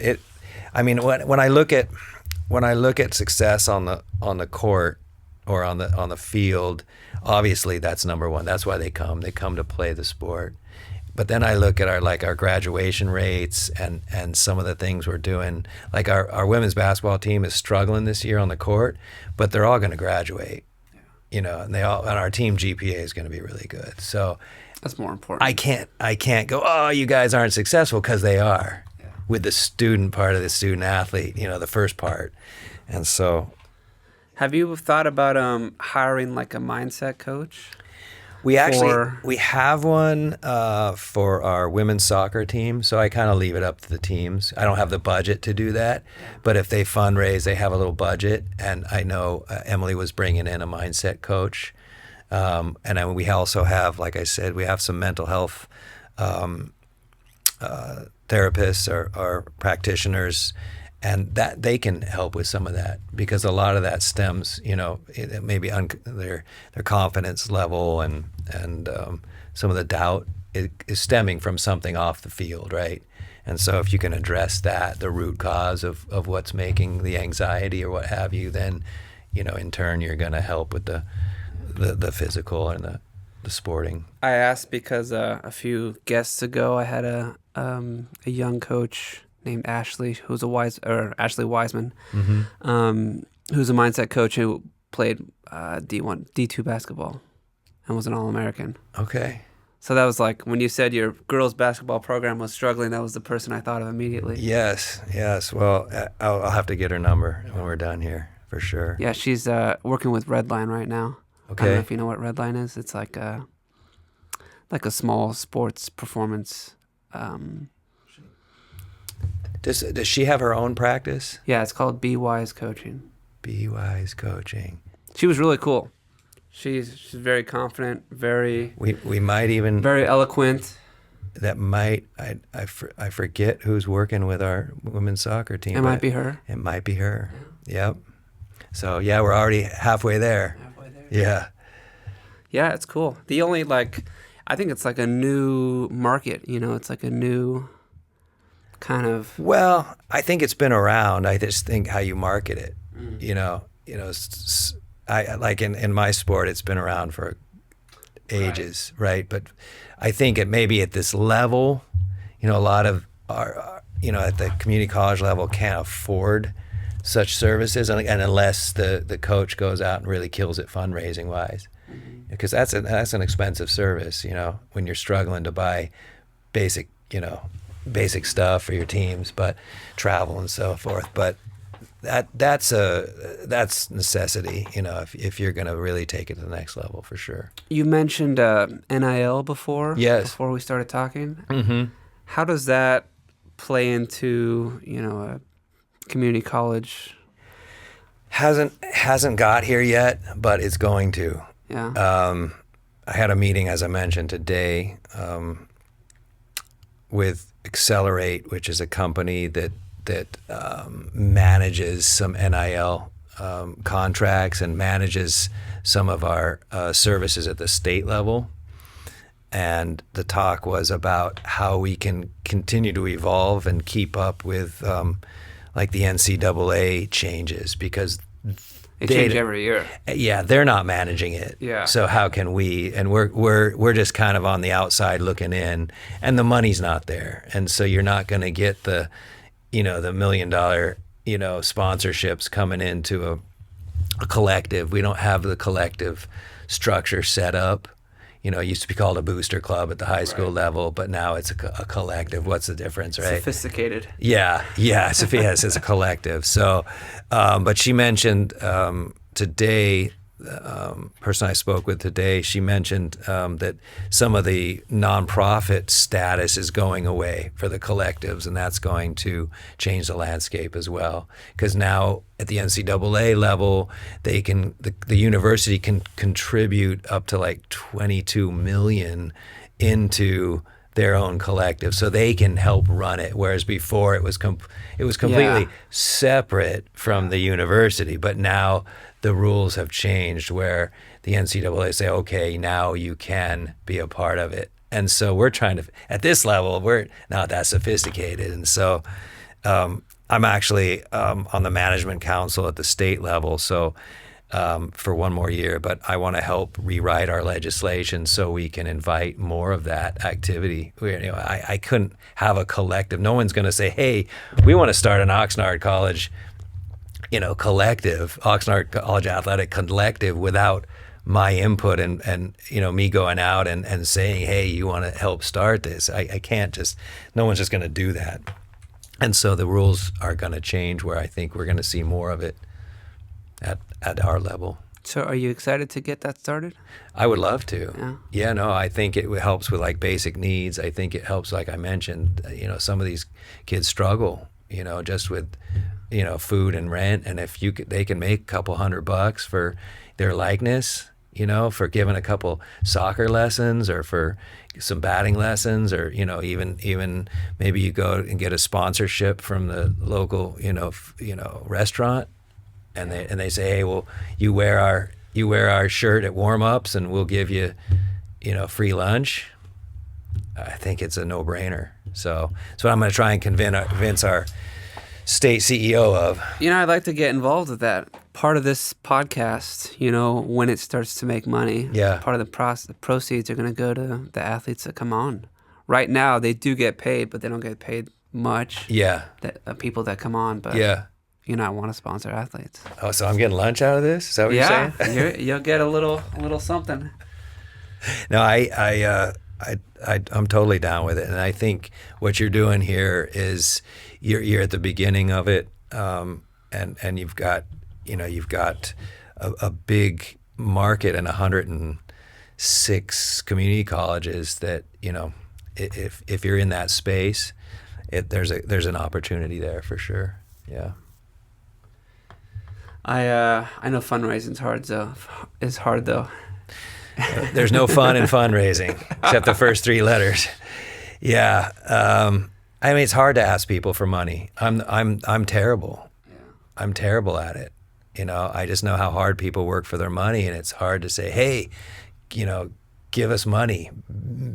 when I look at success on the court or on the field, obviously that's number one. That's why they come. They come to play the sport. But then I look at our graduation rates and some of the things we're doing. Like our women's basketball team is struggling this year on the court, but they're all going to graduate. And our team GPA is going to be really good. So that's more important. I can't go, oh, you guys aren't successful, because they are with the student part of the student athlete, the first part. And so, have you thought about hiring like a mindset coach? We have one for our women's soccer team, so I kind of leave it up to the teams. I don't have the budget to do that, but if they fundraise, they have a little budget, and I know Emily was bringing in a mindset coach, and then we also have, like I said, we have some mental health therapists or practitioners, and that they can help with some of that, because a lot of that stems, maybe their confidence level and some of the doubt is stemming from something off the field, right? And so if you can address that, the root cause of what's making the anxiety or what have you, then in turn you're going to help with the physical and the sporting. I asked because a few guests ago I had a young coach named Ashley, Ashley Wiseman, who's a mindset coach who played D2 basketball and was an All-American. Okay. So that was like, when you said your girls' basketball program was struggling, that was the person I thought of immediately. Yes. Well, I'll have to get her number when we're done here, for sure. Yeah, she's working with Redline right now. Okay. I don't know if you know what Redline is. It's like a small sports performance. Does she have her own practice? Yeah, it's called Be Wise Coaching. Be Wise Coaching. She was really cool. She's very confident, very... We might even... Very eloquent. That might... I forget who's working with our women's soccer team. It might be her. It might be her. Yeah. Yep. So, yeah, we're already halfway there. Yeah. Yeah, it's cool. The only, I think it's like a new market, it's like a new kind of... Well, I think it's been around. I just think how you market it, I like in my sport, it's been around for ages, right? But I think maybe at this level, a lot of our at the community college level can't afford such services, and unless the coach goes out and really kills it fundraising wise, because that's an expensive service, when you're struggling to buy basic stuff for your teams, but travel and so forth. But that's necessity, if you're going to really take it to the next level, for sure. You mentioned NIL before. Yes. Before we started talking. Mm-hmm. How does that play into a community college? Hasn't got here yet, but it's going to. Yeah. I had a meeting, as I mentioned today, with Accelerate, which is a company that manages some NIL contracts and manages some of our services at the state level. And the talk was about how we can continue to evolve and keep up with like the NCAA changes, because They change every year. Yeah, they're not managing it. Yeah. So how can we? And we're just kind of on the outside looking in, and the money's not there, and so you're not going to get the, the $1 million, sponsorships coming into a collective. We don't have the collective structure set up. It used to be called a booster club at the high school level, but now it's a collective. What's the difference, right? Sophisticated. Yeah, Sophia's is a collective. So, but she mentioned today, person I spoke with today, she mentioned that some of the nonprofit status is going away for the collectives, and that's going to change the landscape as well. Because now at the NCAA level, they can the university can contribute up to like $22 million into their own collective, so they can help run it. Whereas before it was completely separate from the university. But now the rules have changed where the NCAA say, okay, now you can be a part of it. And so we're trying to, at this level, we're not that sophisticated. And so I'm actually on the management council at the state level. So for one more year, but I want to help rewrite our legislation so we can invite more of that activity. I couldn't have a collective. No one's going to say, hey, we want to start an Oxnard College, collective, Oxnard College Athletic Collective without my input and me going out and saying, hey, you want to help start this. I can't no one's just going to do that. And so the rules are going to change where I think we're going to see more of it at our level. So are you excited to get that started? I would love to. Yeah, no, I think it helps with like basic needs. I think it helps, like I mentioned, some of these kids struggle, just with, food and rent. And if they can make a couple $100 for their likeness, for giving a couple soccer lessons or for some batting lessons, or, even maybe you go and get a sponsorship from the local, restaurant. And they say, hey, well, you wear our shirt at warm-ups and we'll give you, free lunch. I think it's a no-brainer. So that's what I'm going to try and convince our state CEO of. I'd like to get involved with that. Part of this podcast, when it starts to make money, part of the proceeds are going to go to the athletes that come on. Right now, they do get paid, but they don't get paid much. Yeah. People that come on, but I want to sponsor athletes. Oh, so I'm getting lunch out of this? Is that what you're saying? Yeah, you'll get a little something. No, I'm totally down with it, and I think what you're doing here is you're at the beginning of it, and you've got a big market in 106 community colleges that if you're in that space, there's an opportunity there for sure. Yeah. I know fundraising's hard though. It's hard though. There's no fun in fundraising except the first three letters. Yeah. It's hard to ask people for money. I'm terrible. Yeah. I'm terrible at it. I just know how hard people work for their money, and it's hard to say, hey, give us money,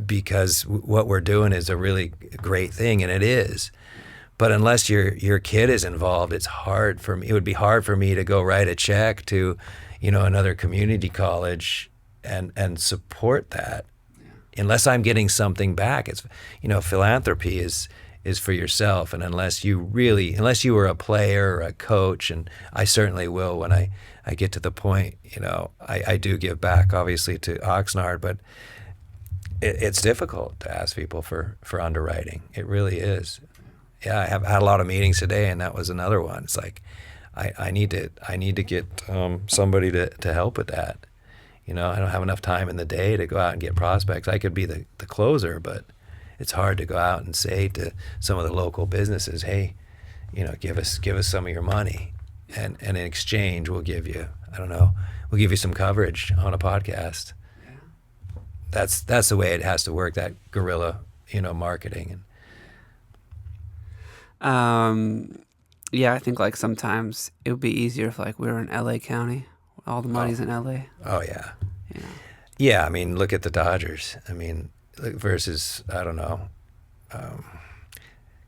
because what we're doing is a really great thing, and it is. But unless your kid is involved, it's hard for me. It would be hard for me to go write a check to, another community college and support that, unless I'm getting something back. It's, philanthropy is for yourself, and unless you were a player or a coach, and I certainly will when I get to the point, I do give back obviously to Oxnard, but it's difficult to ask people for underwriting. It really is. Yeah, I have had a lot of meetings today, and that was another one. It's like, I need to get somebody to help with that. I don't have enough time in the day to go out and get prospects. I could be the closer, but it's hard to go out and say to some of the local businesses, hey, give us some of your money, and in exchange we'll give you, we'll give you some coverage on a podcast. Yeah. That's the way it has to work. That guerrilla, marketing. I think like sometimes it would be easier if like we were in LA County. All the money's in LA. Oh yeah. Yeah, look at the Dodgers. Versus,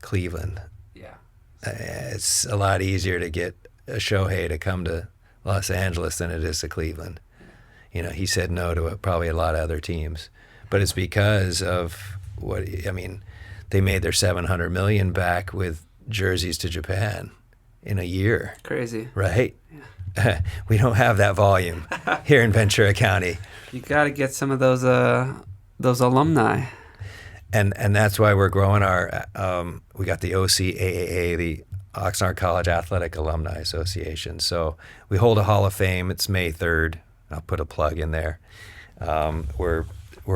Cleveland. Yeah. It's a lot easier to get a Shohei to come to Los Angeles than it is to Cleveland. You know, he said no to probably a lot of other teams, but it's because of they made their $700 million back with jerseys to Japan in a year. Crazy, right? Yeah. We don't have that volume here in Ventura County. You got to get some of those alumni. And that's why we're growing our. We got the OCAAA, the Oxnard College Athletic Alumni Association. So we hold a Hall of Fame. It's May 3rd. I'll put a plug in there. We're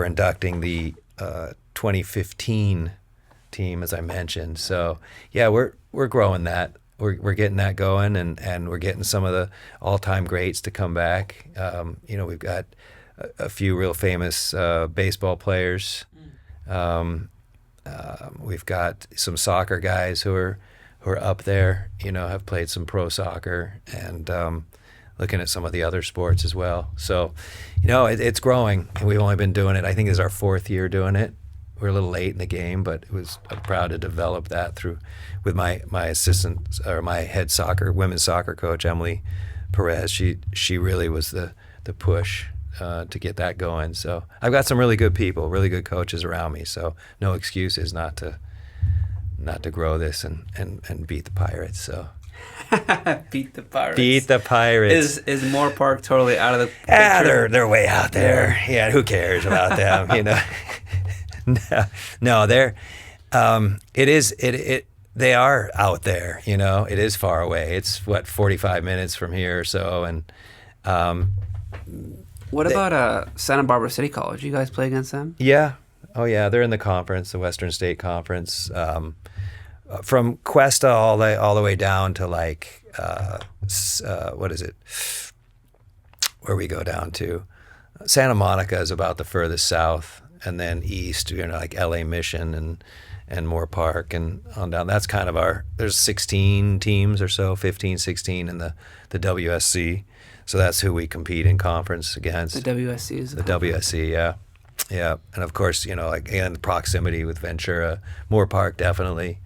inducting the 2015 team, as I mentioned. So yeah, we're growing that. We're getting that going, and we're getting some of the all-time greats to come back. We've got a few real famous baseball players. We've got some soccer guys who are up there, have played some pro soccer, and looking at some of the other sports as well. So, it's growing. We've only been doing it, I think this is our 4th year doing it. We're a little late in the game, but I'm proud to develop that with my assistant, or my head women's soccer coach, Emily Perez. She really was the push to get that going. So I've got some really good people, really good coaches around me. So no excuses not to grow this and beat the Pirates. So beat the Pirates. Beat the Pirates. Is Moore Park totally out of the picture? They're way out there. Yeah, who cares about them? No, they're. They are out there. It is far away. It's 45 minutes from here or so, and. What about Santa Barbara City College? You guys play against them? Yeah. Oh, yeah. They're in the conference, the Western State Conference. From Cuesta all the way down to what is it? Where we go down to? Santa Monica is about the furthest south, and then east, like LA Mission and Moore Park and on down. That's kind of there's 16 teams or so, 15, 16 in the WSC. So that's who we compete in conference against. The WSC is the WSC, yeah. Yeah. And of course, again, the proximity with Ventura, Moore Park, definitely.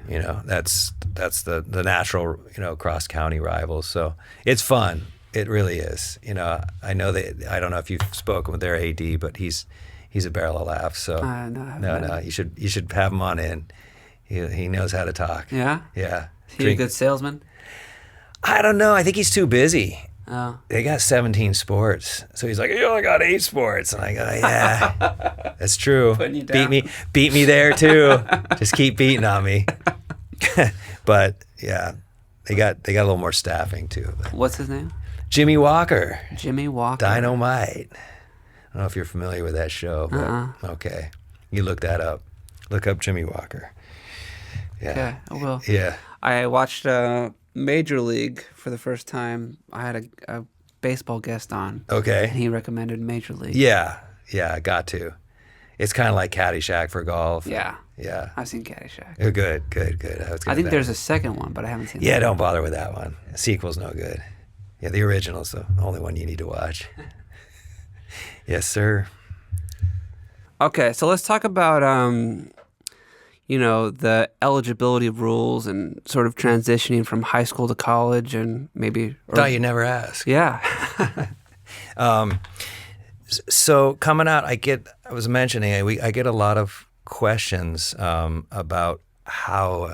That's the natural, cross county rivals. So it's fun. It really is. I know I don't know if you've spoken with their AD, but he's a barrel of laughs. So no, you should have him on in. He knows how to talk. Yeah? Yeah. Is he a good salesman? I don't know. I think he's too busy. Oh. They got 17 sports. So he's like, you only got 8 sports. And I go, yeah, that's true. Putting you down. Beat me there too. Just keep beating on me. But yeah, they got a little more staffing too. But. What's his name? Jimmy Walker. Jimmy Walker. Dynamite. I don't know if you're familiar with that show. But okay. You look that up. Look up Jimmy Walker. Yeah. Okay, I will. Yeah. I watched Major League for the first time. I had a baseball guest on. Okay. And he recommended Major League. Yeah, got to. It's kind of like Caddyshack for golf. Yeah. Yeah. I've seen Caddyshack. Oh, good. I think there's a second one, but I haven't seen that. Yeah, one. Don't bother with that one. The sequel's no good. Yeah, the original's the only one you need to watch. Yes, sir. Okay, so let's talk about the eligibility rules and sort of transitioning from high school to college and maybe... Thought you never asked. Yeah. So coming out, I get a lot of questions about how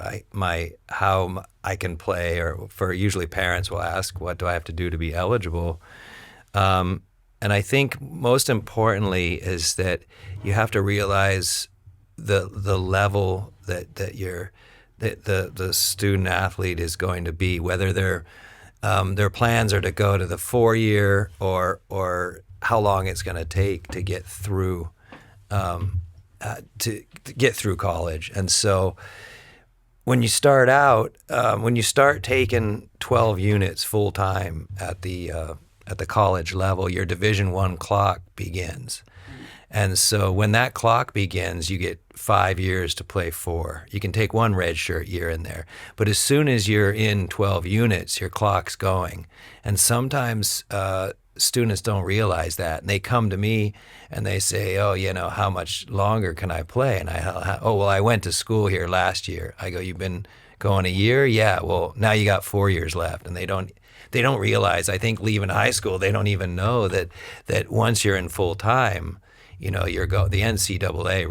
I can play, or usually parents will ask, what do I have to do to be eligible? And I think most importantly is that you have to realize the level that the student athlete is going to be, whether their plans are to go to the 4-year or how long it's going to take to get through college. And so when you start out, when you start taking 12 units full time at the college level, your Division I clock begins. And so when that clock begins, you get 5 years to play 4. You can take one redshirt year in there. But as soon as you're in 12 units, your clock's going. And sometimes students don't realize that. And they come to me and they say, how much longer can I play? And I went to school here last year. I go, you've been Going a year, yeah. Well, now you got 4 years left, and they don't realize. I think leaving high school, they don't even know that once you're in full time, the NCAA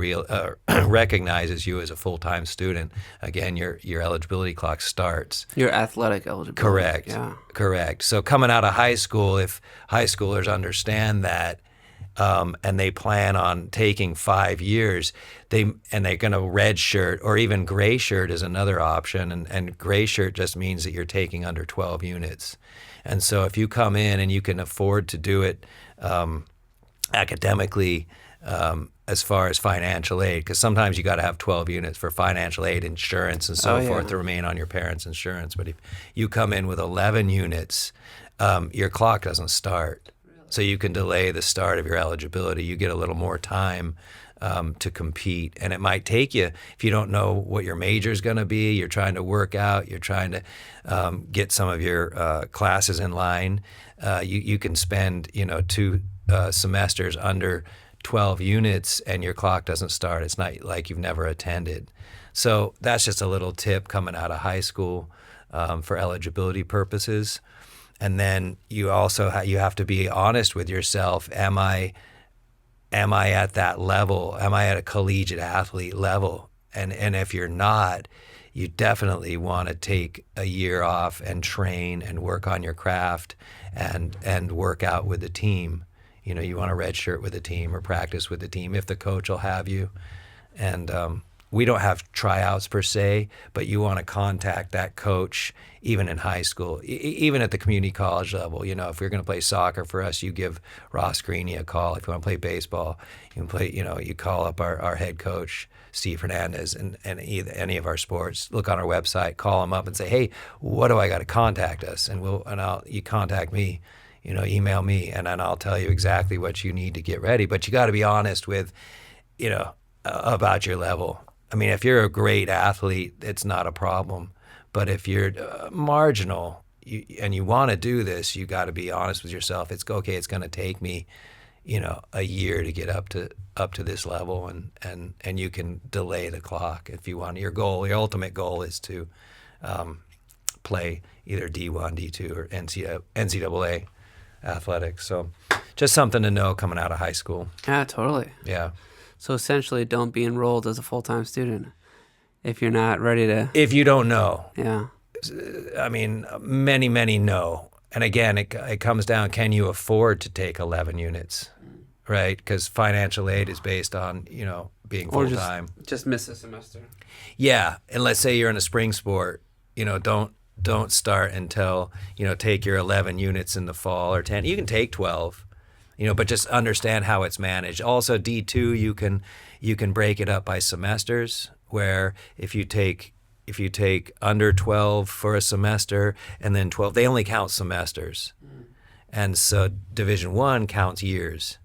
recognizes you as a full time student. Again, your eligibility clock starts. Your athletic eligibility. Correct. Yeah. Correct. So coming out of high school, if high schoolers understand that. And they plan on taking 5 years, they're going to red shirt, or even gray shirt is another option. And gray shirt just means that you're taking under 12 units. And so if you come in and you can afford to do it academically, as far as financial aid, because sometimes you got to have 12 units for financial aid, insurance, and so forth to remain on your parents' insurance. But if you come in with 11 units, your clock doesn't start. So you can delay the start of your eligibility. You get a little more time to compete. And it might take you, if you don't know what your major is going to be, you're trying to work out, you're trying to get some of your classes in line, you can spend 2 semesters under 12 units and your clock doesn't start. It's not like you've never attended. So that's just a little tip coming out of high school for eligibility purposes. And then you also you have to be honest with yourself. Am I at that level? Am I at a collegiate athlete level? And if you're not, you definitely want to take a year off and train and work on your craft and work out with the team. You want to redshirt with the team or practice with the team if the coach will have you. And we don't have tryouts per se, but you want to contact that coach even in high school, even at the community college level. If you're going to play soccer for us, you give Ross Greeny a call. If you want to play baseball, you can play. You call up our head coach Steve Hernandez and any of our sports. Look on our website, call him up, and say, hey, what do I got to contact us? And you contact me. Email me, and then I'll tell you exactly what you need to get ready. But you got to be honest with, about your level. I mean, if you're a great athlete, it's not a problem. But if you're marginal and you want to do this, you got to be honest with yourself. It's okay. It's going to take me, a year to get up to this level, and you can delay the clock if you want. Your ultimate goal is to play either D1, D2, or NCAA athletics. So, just something to know coming out of high school. Yeah, totally. Yeah. So essentially, don't be enrolled as a full-time student if you're not ready to. If you don't know. Yeah. I mean, many know. And again, it comes down, can you afford to take 11 units, right? Because financial aid is based on, being full-time. Or just miss a semester. Yeah. And let's say you're in a spring sport, don't start until, take your 11 units in the fall or 10. You can take 12. But just understand how it's managed. Also, D2, you can break it up by semesters, where if you take under 12 for a semester and then 12, they only count semesters. And so Division I counts years.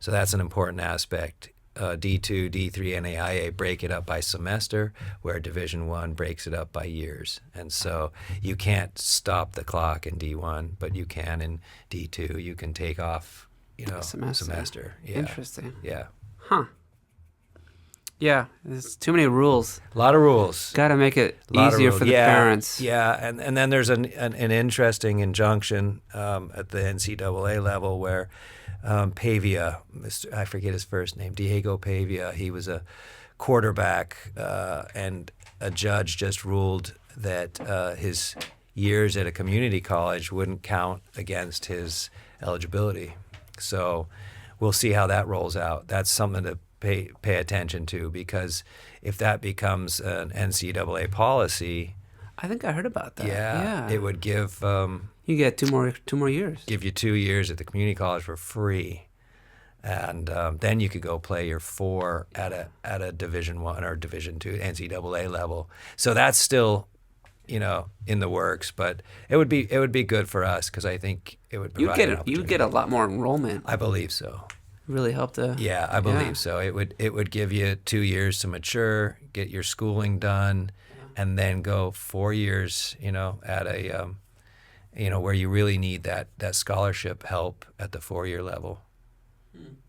So that's an important aspect. D2, D3, and AIA break it up by semester, where Division I breaks it up by years. And so you can't stop the clock in D1, but you can in D2. You can take off semester. Yeah. Interesting. Yeah. Huh. Yeah, there's too many rules. A lot of rules. Got to make it easier for the parents. Yeah, and then there's an interesting injunction at the NCAA level where Pavia, I forget his first name, Diego Pavia, he was a quarterback, and a judge just ruled that his years at a community college wouldn't count against his eligibility. So we'll see how that rolls out. That's something to pay attention to, because if that becomes an NCAA policy, I think I heard about that. Yeah. It would give you get two more years. Give you 2 years at the community college for free, and then you could go play your 4 at a Division I or Division II NCAA level. So that's still, in the works, but it would be good for us, because I think it would provide you get a lot more enrollment. I believe so. Really help to. Yeah, I believe so. It would give you 2 years to mature, get your schooling done, and then go 4 years, at a where you really need that scholarship help at the 4-year level.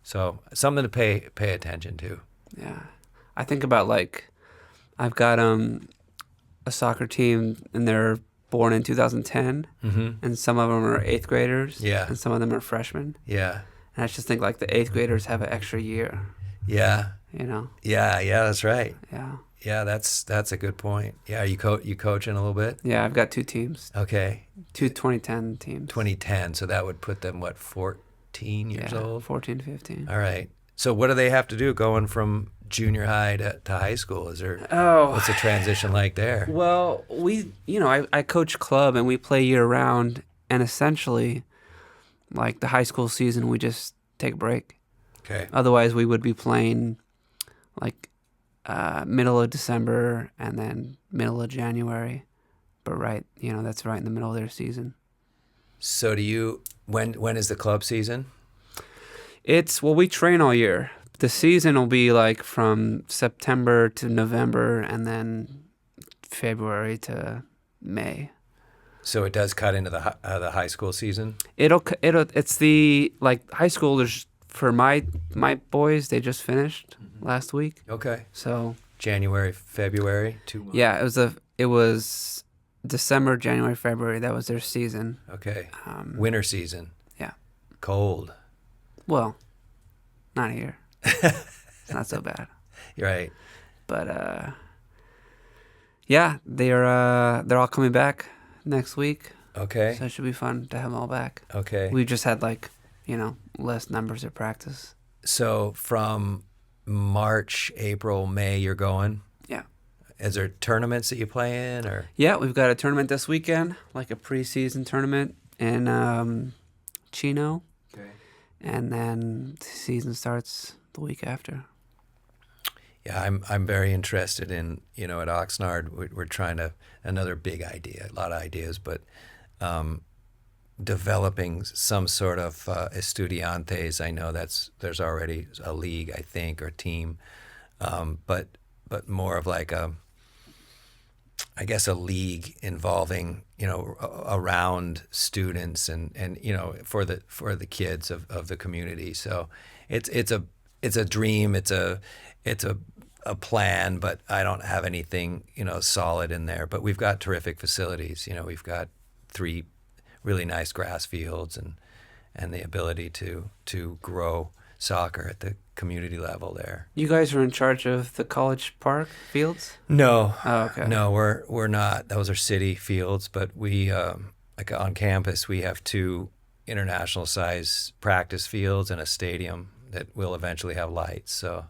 So something to pay attention to. Yeah, I think about, like, I've got a soccer team and they're born in 2010, and some of them are 8th graders, Yeah. and some of them are freshmen. Yeah. And I just think like the 8th graders have an extra year, Yeah. you know? Yeah. Yeah. That's right. Yeah. Yeah. That's a good point. Yeah. You coaching a little bit? Yeah, I've got 2 teams, Okay. 2 2010 teams. 2010. So that would put them, what, 14 years old? 14 to 15. All right. So what do they have to do going from junior high to high school? Is there, Oh. what's the transition like there? Well, I coach club and we play year round, and essentially, like the high school season, we just take a break. Okay. Otherwise, we would be playing like middle of December and then middle of January. But that's right in the middle of their season. So when is the club season? We train all year. The season will be like from September to November and then February to May. So it does cut into the high school season? It's the, like, high schoolers for my boys, they just finished last week. Okay. So January, February, 2 months. yeah, it was December, January, February. That was their season. Okay. Winter season. Yeah. Cold. Well, not here. It's not so bad. You're right. But yeah, they're all coming back next week. Okay. So it should be fun to have them all back. Okay. We just had less numbers at practice. So from March, April, May, you're going? Yeah. Is there tournaments that you play in, or? Yeah, we've got a tournament this weekend, like a preseason tournament in Chino. Okay. And then the season starts the week after. Yeah, I'm very interested in, at Oxnard, we're trying to, another big idea, a lot of ideas, but developing some sort of estudiantes. I know there's already a league, I think, or team, but more of like a league involving, around students and for the kids of the community. So it's a dream, it's a plan, but I don't have anything, solid in there. But we've got terrific facilities. We've got 3 really nice grass fields and the ability to grow soccer at the community level there. You guys are in charge of the college park fields? No. Oh, okay. No, we're not. Those are city fields, but we like on campus we have 2 international size practice fields and a stadium that will eventually have lights. So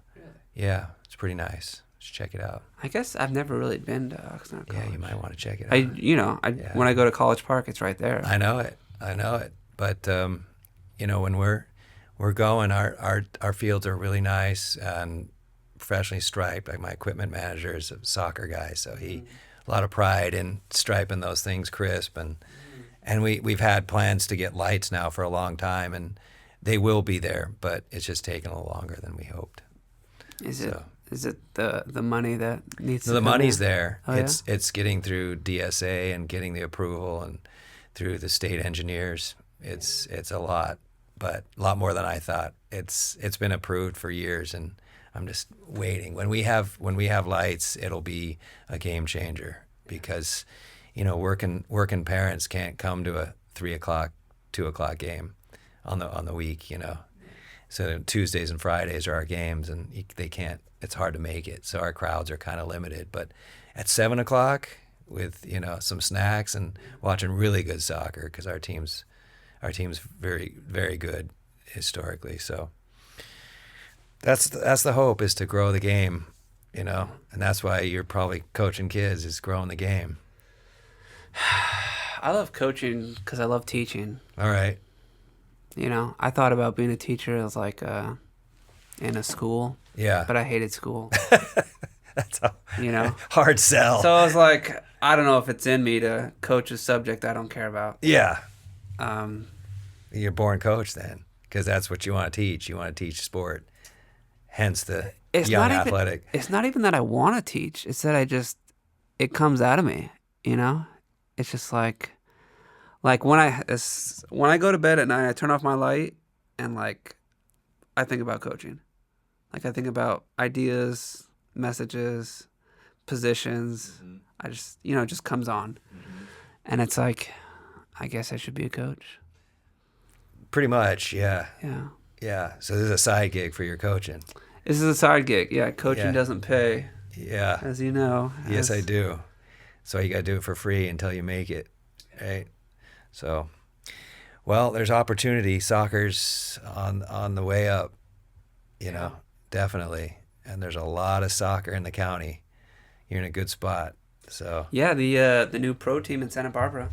yeah, it's pretty nice. Just check it out. I guess I've never really been to Oxnard College. Yeah, you might want to check it out. When I go to College Park, it's right there. I know it. But when we're going, our fields are really nice and professionally striped. Like my equipment manager is a soccer guy, so a lot of pride in striping those things crisp. And we've had plans to get lights now for a long time, and they will be there, but it's just taking a little longer than we hoped. Is it the money that needs to the come money's in? there. Oh, It's getting through DSA and getting the approval and through the state engineers. It's a lot, but a lot more than I thought. It's been approved for years, and I'm just waiting. When we have lights, it'll be a game changer because working parents can't come to a 3:00, 2:00 game on the week. So Tuesdays and Fridays are our games, and they can't. It's hard to make it, so our crowds are kind of limited. But at 7:00 with some snacks and watching really good soccer, because our team's very, very good historically. So that's the hope, is to grow the game, and that's why you're probably coaching kids, is growing the game. I love coaching because I love teaching. All right. I thought about being a teacher as like in a school. Yeah. But I hated school. That's a hard sell. So I was like, I don't know if it's in me to coach a subject I don't care about. Yeah. You're a born coach then, because that's what you want to teach. You want to teach sport. Hence the young athletic. It's not even that I want to teach. It's that it comes out of me, It's just like when I go to bed at night, I turn off my light and I think about coaching. I think about ideas, messages, positions. I just, it just comes on. And it's like, I guess I should be a coach. Pretty much, yeah. Yeah. Yeah. So this is a side gig for your coaching. This is a side gig. Yeah, coaching Yeah. doesn't pay, Yeah. as you know. Yes, I do. So you got to do it for free until you make it, right? So, well, there's opportunity. Soccer's on the way up, definitely. And there's a lot of soccer in the county. You're in a good spot. So. Yeah, the new pro team in Santa Barbara.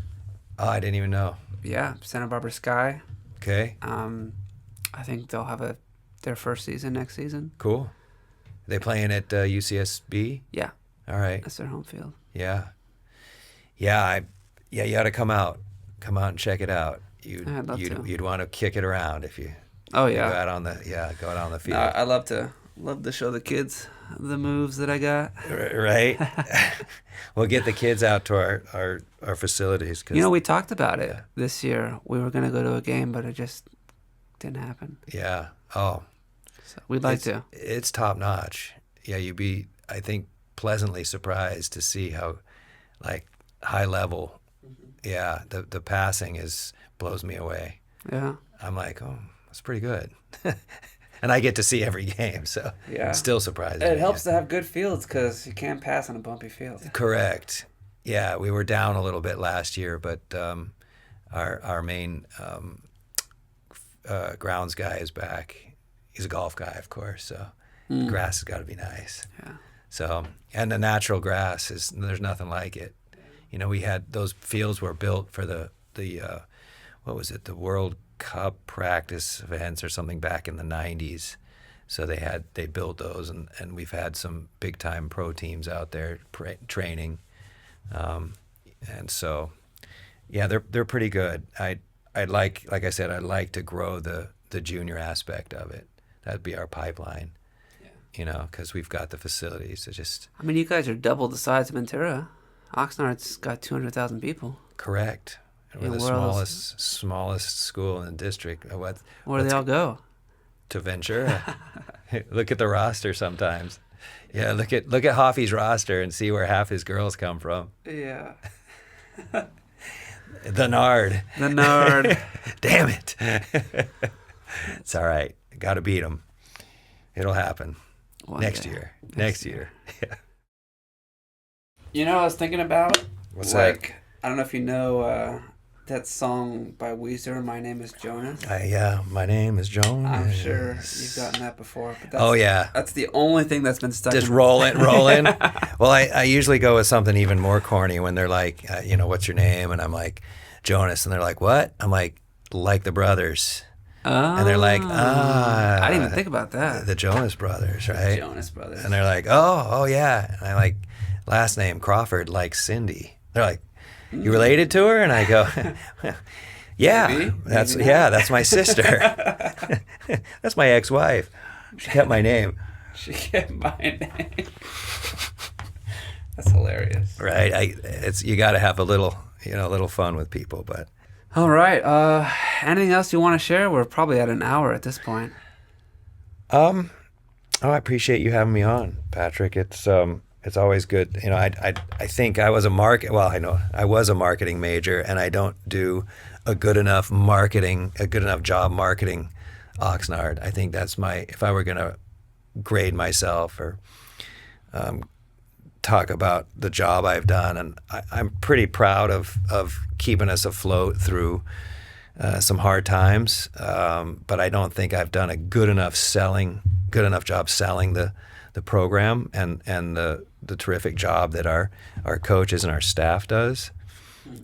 Oh, I didn't even know. Yeah, Santa Barbara Sky. Okay. I think they'll have their first season next season. Cool. Are they playing at UCSB? Yeah. All right. That's their home field. Yeah. Yeah, you ought to come out and check it out. I'd love to. You'd want to kick it around if you. Oh yeah. Go out on the field. No, I love to show the kids the moves that I got. Right. We'll get the kids out to our facilities. Cause, we talked about it this year. We were gonna go to a game, but it just didn't happen. Yeah. Oh. So we'd like to. It's top notch. Yeah, you'd be, I think, pleasantly surprised to see how, like, high level. Yeah, the passing blows me away. Yeah. I'm like, oh, that's pretty good. And I get to see every game, so it still surprises me. It helps to have good fields because you can't pass on a bumpy field. Correct. Yeah, we were down a little bit last year, but our main grounds guy is back. He's a golf guy, of course, so the grass has got to be nice. Yeah. So, and the natural grass there's nothing like it. We had those fields were built for the what was it, the World Cup practice events or something back in the 90s. So they built those, and we've had some big time pro teams out there training, and so yeah, they're pretty good. I'd like I said, I'd like to grow the junior aspect of it. That'd be our pipeline, because we've got the facilities to just. I mean, you guys are double the size of Ventura. Oxnard's got 200,000 people. Correct. We're the smallest school in the district. Where do they all go? To Ventura. Look at the roster sometimes. Yeah, look at Hoffy's roster and see where half his girls come from. Yeah. The Nard. The Nard. Damn it. It's all right. Got to beat them. It'll happen. Next year. Next year. Yeah. I was thinking about. What's that? I don't know if you know that song by Weezer, My Name is Jonas. Yeah, my name is Jonas. I'm sure you've gotten that before. But that's the only thing that's been stuck. Just rolling. Well, I usually go with something even more corny when they're like, what's your name? And I'm like, Jonas. And they're like, what? I'm like the brothers. And they're like, I didn't even think about that. The Jonas Brothers, right? Jonas Brothers. And they're like, oh yeah. And I like, last name Crawford, like Cindy. They're like, you related to her? And I go, yeah, Maybe that's my sister. That's my ex-wife. She kept my name. She kept my name. That's hilarious. Right. You got to have a little fun with people, but. All right. Anything else you want to share? We're probably at an hour at this point. I appreciate you having me on, Patrick. It's always good. I think I was a marketing major, and I don't do a good enough job marketing Oxnard. I think that's if I were going to grade myself or talk about the job I've done, and I'm pretty proud of keeping us afloat through some hard times, but I don't think I've done a good enough job selling the program and the terrific job that our coaches and our staff does.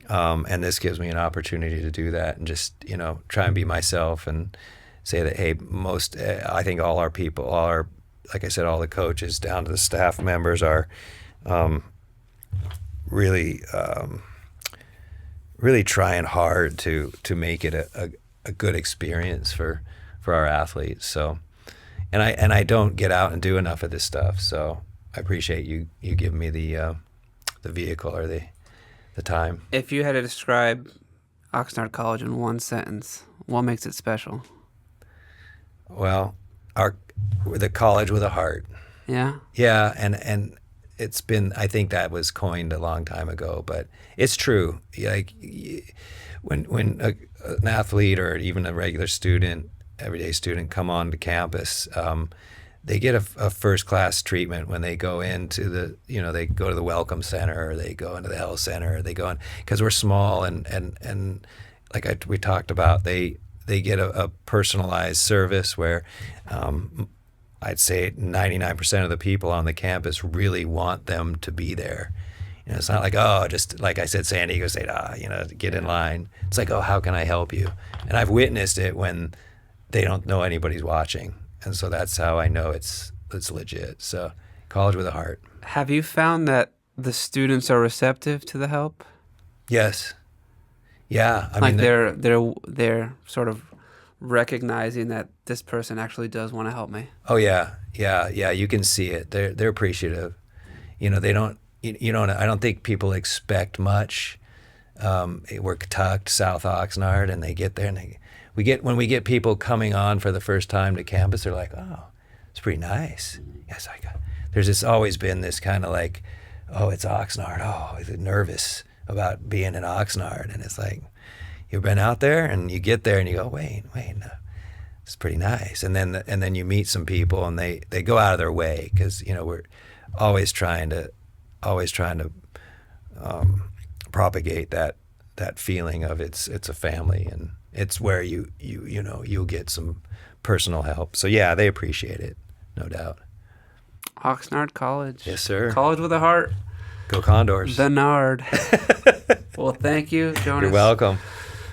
And this gives me an opportunity to do that and just, try and be myself and say that, hey, I think all our people, like I said, all the coaches down to the staff members are really trying hard to make it a good experience for our athletes. So, and I don't get out and do enough of this stuff. So I appreciate you giving me the vehicle or the time. If you had to describe Oxnard College in one sentence, what makes it special? Well, we're the college with a heart. Yeah. Yeah, and it's been, I think that was coined a long time ago, but it's true. Like when an athlete or even a regular student, everyday student come onto campus, they get a first class treatment when they go into the, they go to the welcome center, or they go into the health center, or they go in, because we're small and like we talked about, they get a personalized service where I'd say 99% of the people on the campus really want them to be there. It's not like, oh, just like I said, San Diego State, get in line. It's like, oh, how can I help you? And I've witnessed it when they don't know anybody's watching. And so that's how I know it's legit. So college with a heart. Have you found that the students are receptive to the help? Yes. Yeah. I mean, they're sort of recognizing that this person actually does want to help me. Oh yeah. You can see it. They're appreciative. They don't. I don't think people expect much. We're tucked South Oxnard, and they get there, and when we get people coming on for the first time to campus, they're like, oh, it's pretty nice. Yes, there's just always been this kind of like, oh, it's Oxnard. Oh, is it nervous about being in Oxnard? And it's like, you've been out there, and you get there, and you go, wait, no, it's pretty nice. And then you meet some people, and they go out of their way, because we're always trying to propagate that feeling of it's a family, and it's where you'll get some personal help. So yeah, they appreciate it, no doubt. Oxnard College. Yes, sir. College with a heart. Go Condors. The Nard. Well, thank you, Jonas. You're welcome.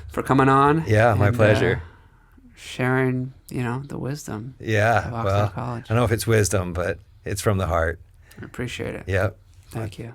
For coming on. Yeah, my pleasure. Sharing, the wisdom. Yeah, of Oxnard College. I don't know if it's wisdom, but it's from the heart. I appreciate it. Yep. Thank you.